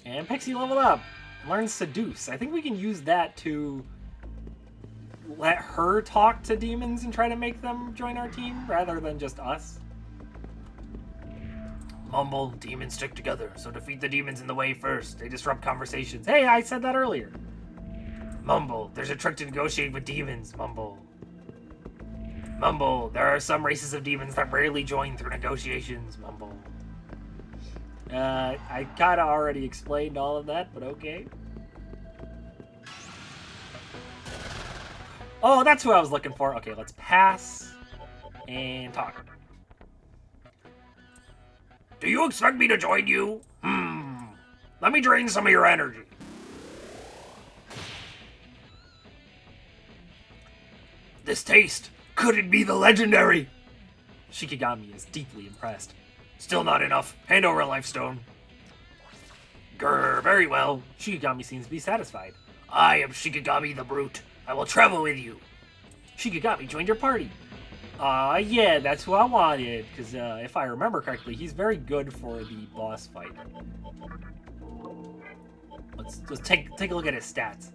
And Pixie leveled up. Learns Seduce. I think we can use that to let her talk to demons and try to make them join our team rather than just us. Mumble, demons stick together, so defeat the demons in the way first. They disrupt conversations. Hey, I said that earlier. Mumble, there's a trick to negotiate with demons, Mumble. Mumble, there are some races of demons that rarely join through negotiations, Mumble. I kinda already explained all of that, but okay. Oh, that's who I was looking for. Okay, let's pass and talk. Do you expect me to join you? Let me drain some of your energy. This taste, could it be the legendary? Shikigami is deeply impressed. Still not enough. Hand over a life stone. Grr, very well. Shikigami seems to be satisfied. I am Shikigami the Brute. I will travel with you. Shikigami joined your party. Yeah, that's who I wanted. Because if I remember correctly, he's very good for the boss fight. Let's take a look at his stats.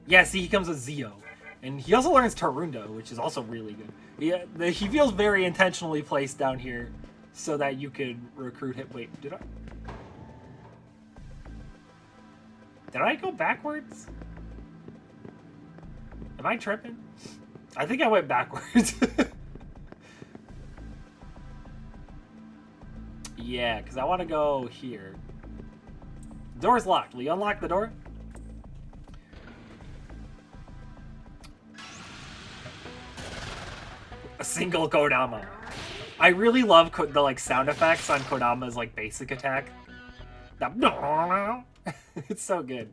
Yeah, see, he comes with Zio. And he also learns Tarunda, which is also really good. Yeah, he feels very intentionally placed down here so that you could recruit him. Wait, did I go backwards? Am I tripping? I think I went backwards. Yeah, because I want to go here. The door's locked. Will you unlock the door? A single Kodama. I really love the like sound effects on Kodama's like basic attack. That it's so good.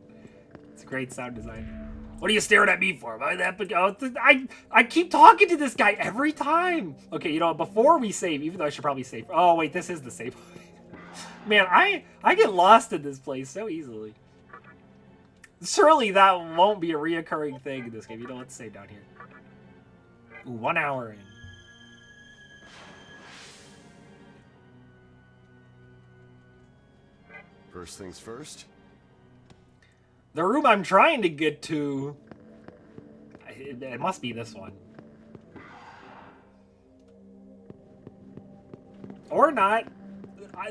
It's a great sound design. What are you staring at me for? Am I that big? Oh, I keep talking to this guy every time. Okay, you know, before we save, even though I should probably save. Oh wait, this is the save. Man, I get lost in this place so easily. Surely that won't be a reoccurring thing in this game. You know, let's save down here. Ooh, 1 hour in. First things first. The room I'm trying to get to, it must be this one. Or not.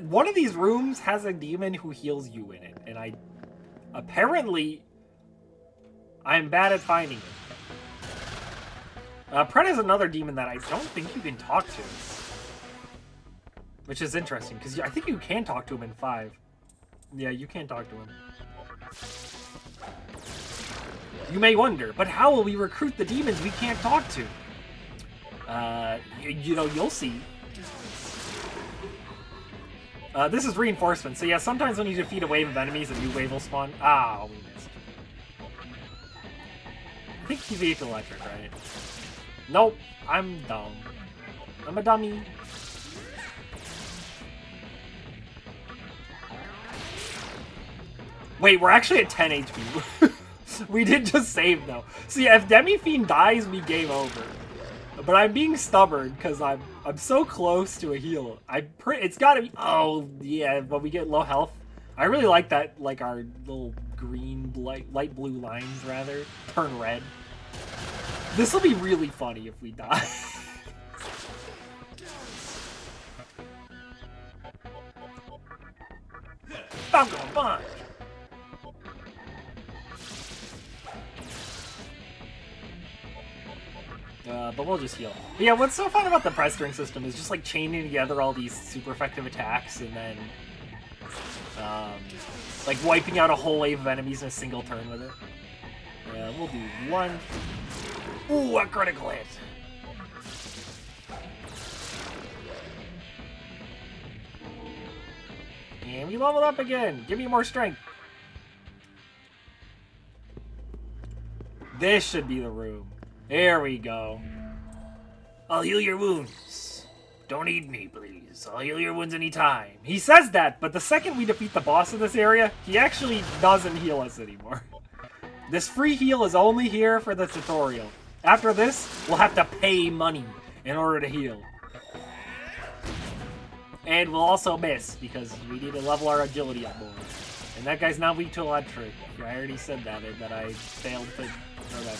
One of these rooms has a demon who heals you in it, and apparently, I'm bad at finding it. Pred is another demon that I don't think you can talk to. Which is interesting, because I think you can talk to him in 5. Yeah, you can talk to him. You may wonder, but how will we recruit the demons we can't talk to? You know, you'll see. This is reinforcement, so yeah, sometimes when you defeat a wave of enemies, a new wave will spawn. Ah, we missed. I think he's weak to electric, right? Nope, I'm dumb. I'm a dummy. Wait, we're actually at 10 HP. We did just save, though. So yeah, if Demi-Fiend dies, we game over. But I'm being stubborn because I'm so close to a heal. It's gotta be. Oh yeah, when we get low health, I really like that. Like our little green, light blue lines rather turn red. This will be really funny if we die. Falcon Punch. But we'll just heal. But yeah, what's so fun about the press string system is just like chaining together all these super effective attacks and then like wiping out a whole wave of enemies in a single turn with it. We'll do one. Ooh, a critical hit. And we leveled up again. Give me more strength. This should be the room. There we go. I'll heal your wounds. Don't eat me, please. I'll heal your wounds anytime. He says that, but the second we defeat the boss in this area, he actually doesn't heal us anymore. This free heal is only here for the tutorial. After this, we'll have to pay money in order to heal. And we'll also miss, because we need to level our agility up more. And that guy's not weak to electric. I already said that, and that I failed to know that.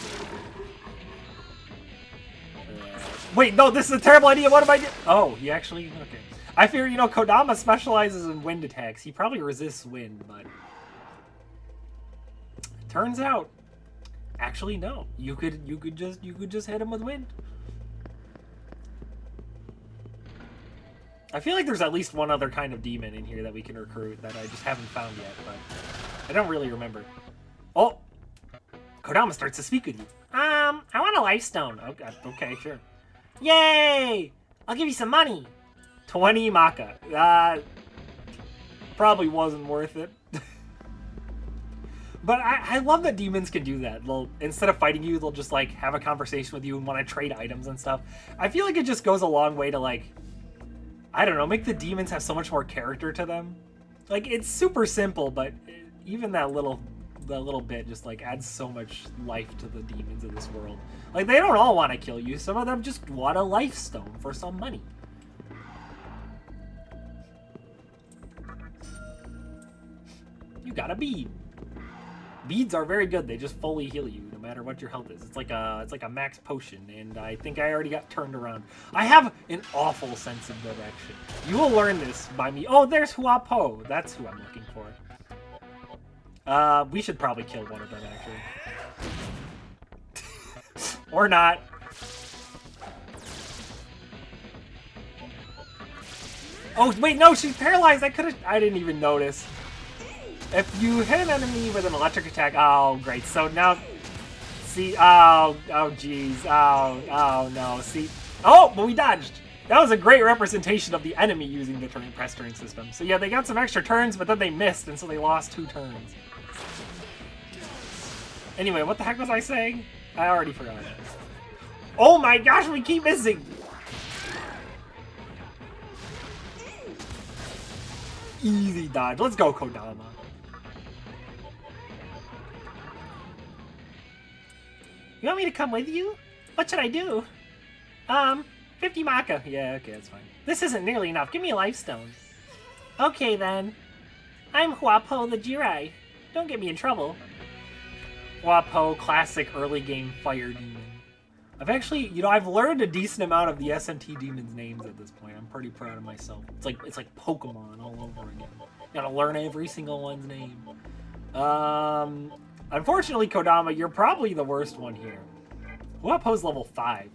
Wait, no, this is a terrible idea. What am I doing? Oh, he actually... Okay. I fear, you know, Kodama specializes in wind attacks. He probably resists wind, but... Turns out... Actually, no. You could just hit him with wind. I feel like there's at least one other kind of demon in here that we can recruit that I just haven't found yet, but... I don't really remember. Oh! Kodama starts to speak with you. I want a life stone. Okay, sure. Yay! I'll give you some money. 20 Maka. Probably wasn't worth it. But I love that demons can do that. Instead of fighting you, they'll just like have a conversation with you and want to trade items and stuff. I feel like it just goes a long way to like, I don't know, make the demons have so much more character to them. Like, it's super simple, but even that little bit just like adds so much life to the demons of this world. Like, they don't all want to kill you. Some of them just want a life stone for some money. You got a bead. Beads are very good. They just fully heal you no matter what your health is. It's like a max potion, and I think I already got turned around. I have an awful sense of direction. You will learn this by me. Oh, there's Huapo. That's who I'm looking for. We should probably kill one of them, actually. Or not. Oh, wait, no, she's paralyzed. I didn't even notice. If you hit an enemy with an electric attack, oh, great. So now, see, oh, jeez. Oh, no, see. Oh, but we dodged. That was a great representation of the enemy using the press turn system. So yeah, they got some extra turns, but then they missed, and so they lost 2 turns. Anyway, what the heck was I saying? I already forgot. Oh my gosh, we keep missing! Easy dodge. Let's go, Kodama. You want me to come with you? What should I do? 50 Maka. Yeah, okay, that's fine. This isn't nearly enough. Give me a life stone. Okay, then. I'm Huapo the Jirai. Don't get me in trouble. Huapo, classic early game fire demon. I've learned a decent amount of the SMT demons' names at this point. I'm pretty proud of myself. It's like Pokemon all over again. You gotta learn every single one's name. Unfortunately, Kodama, you're probably the worst one here. Huapo's level 5.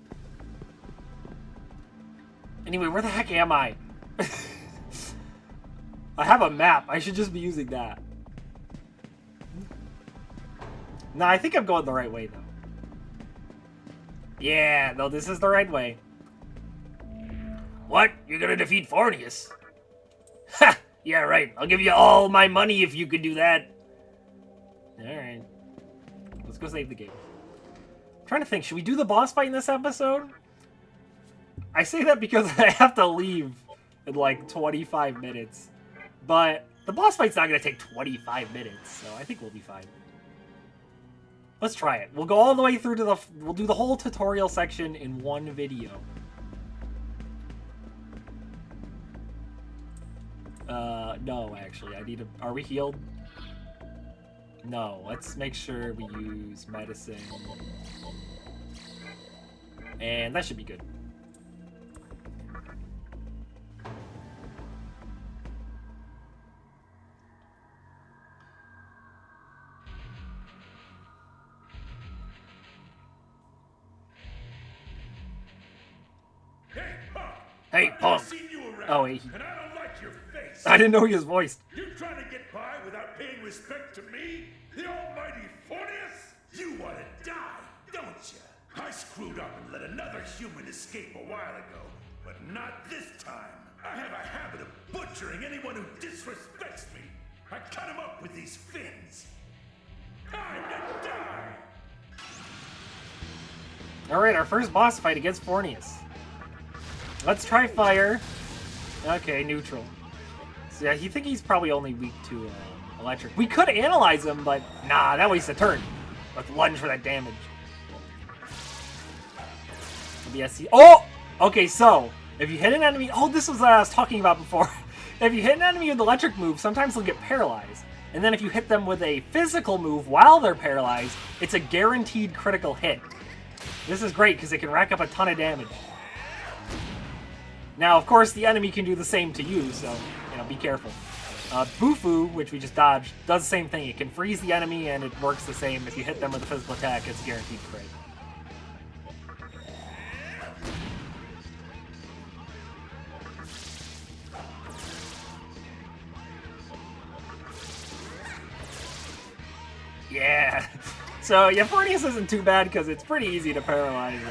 Anyway, where the heck am I? I have a map. I should just be using that. Nah, I think I'm going the right way, though. Yeah, no, this is the right way. What? You're gonna defeat Fornius? Ha! Yeah, right. I'll give you all my money if you can do that. Alright. Let's go save the game. I'm trying to think, should we do the boss fight in this episode? I say that because I have to leave in like 25 minutes. But the boss fight's not going to take 25 minutes, so I think we'll be fine. Let's try it. We'll go all the way through to the... We'll do the whole tutorial section in one video. No, actually. I need to... Are we healed? No. Let's make sure we use medicine. And that should be good. Hey, punk! Oh, wait. And I don't like your face. I didn't know he was voiced. You trying to get by without paying respect to me? The almighty Fornius? You want to die, don't you? I screwed up and let another human escape a while ago, but not this time. I have a habit of butchering anyone who disrespects me. I cut him up with these fins. Time to die! Alright, our first boss fight against Fornius. Let's try fire. Okay, neutral. So yeah, you think he's probably only weak to electric. We could analyze him, but nah, that wastes a turn. Let's lunge for that damage. BSC. Oh! Okay, so, if you hit an enemy... Oh, this was what I was talking about before. If you hit an enemy with electric move, sometimes they'll get paralyzed. And then if you hit them with a physical move while they're paralyzed, it's a guaranteed critical hit. This is great, because it can rack up a ton of damage. Now, of course, the enemy can do the same to you, so, you know, be careful. Bufu, which we just dodged, does the same thing. It can freeze the enemy, and it works the same. If you hit them with a physical attack, it's guaranteed crit. Yeah! So, yeah, Fornius isn't too bad, because it's pretty easy to paralyze him.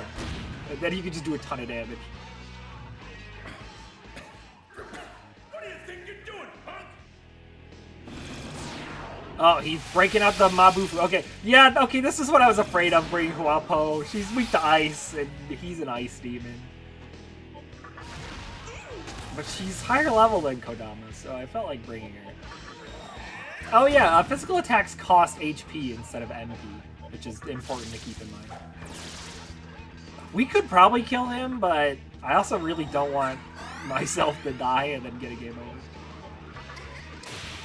And then you can just do a ton of damage. Oh, he's breaking out the Mabufu. Okay, yeah, okay, this is what I was afraid of bringing Huapo. She's weak to ice, and he's an ice demon. But she's higher level than Kodama, so I felt like bringing her. Oh yeah, physical attacks cost HP instead of MP, which is important to keep in mind. We could probably kill him, but I also really don't want myself to die and then get a game over.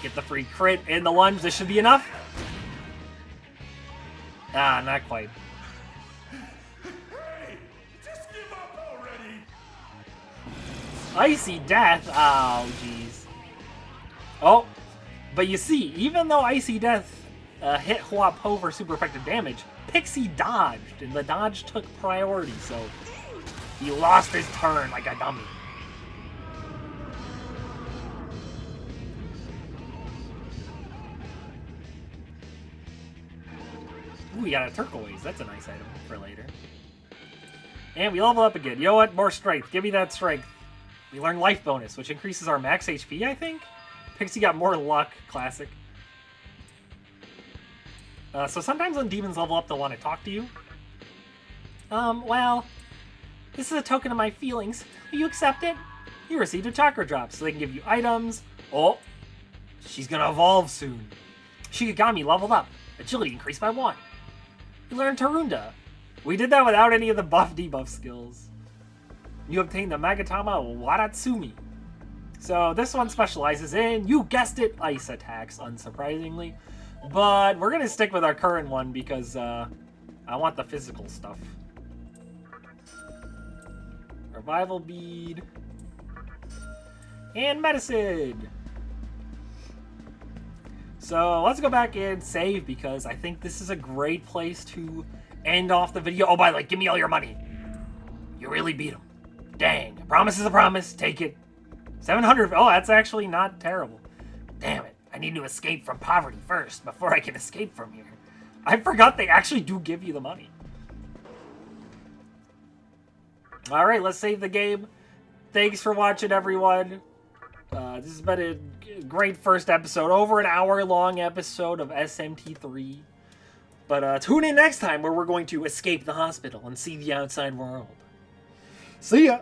Get the free crit and the lunge. This should be enough. Ah, not quite. Hey, just give up already. Icy Death. Oh, jeez. Oh, but you see, even though Icy Death hit Huapo for super effective damage, Pixie dodged, and the dodge took priority, so he lost his turn like a dummy. Ooh, we got a turquoise. That's a nice item for later. And we level up again. You know what? More strength. Give me that strength. We learn life bonus, which increases our max HP, I think? Pixie got more luck. Classic. So sometimes when demons level up, they'll want to talk to you. Well, this is a token of my feelings. Will you accept it? You received a chakra drop, so they can give you items. Oh, she's gonna evolve soon. Shikigami leveled up. Agility increased by 1. You learned Tarunda. We did that without any of the buff debuff skills. You obtained the Magatama Waratsumi. So this one specializes in, you guessed it, ice attacks, unsurprisingly. But we're going to stick with our current one because I want the physical stuff. Revival Bead. And Medicine. So let's go back and save because I think this is a great place to end off the video. Oh, by the way, give me all your money. You really beat him. Dang, a promise is a promise. Take it. 700. Oh, that's actually not terrible. Damn it. I need to escape from poverty first before I can escape from here. I forgot they actually do give you the money. Alright, let's save the game. Thanks for watching, everyone. This has been a great first episode. Over an hour-long episode of SMT3. But tune in next time where we're going to escape the hospital and see the outside world. See ya!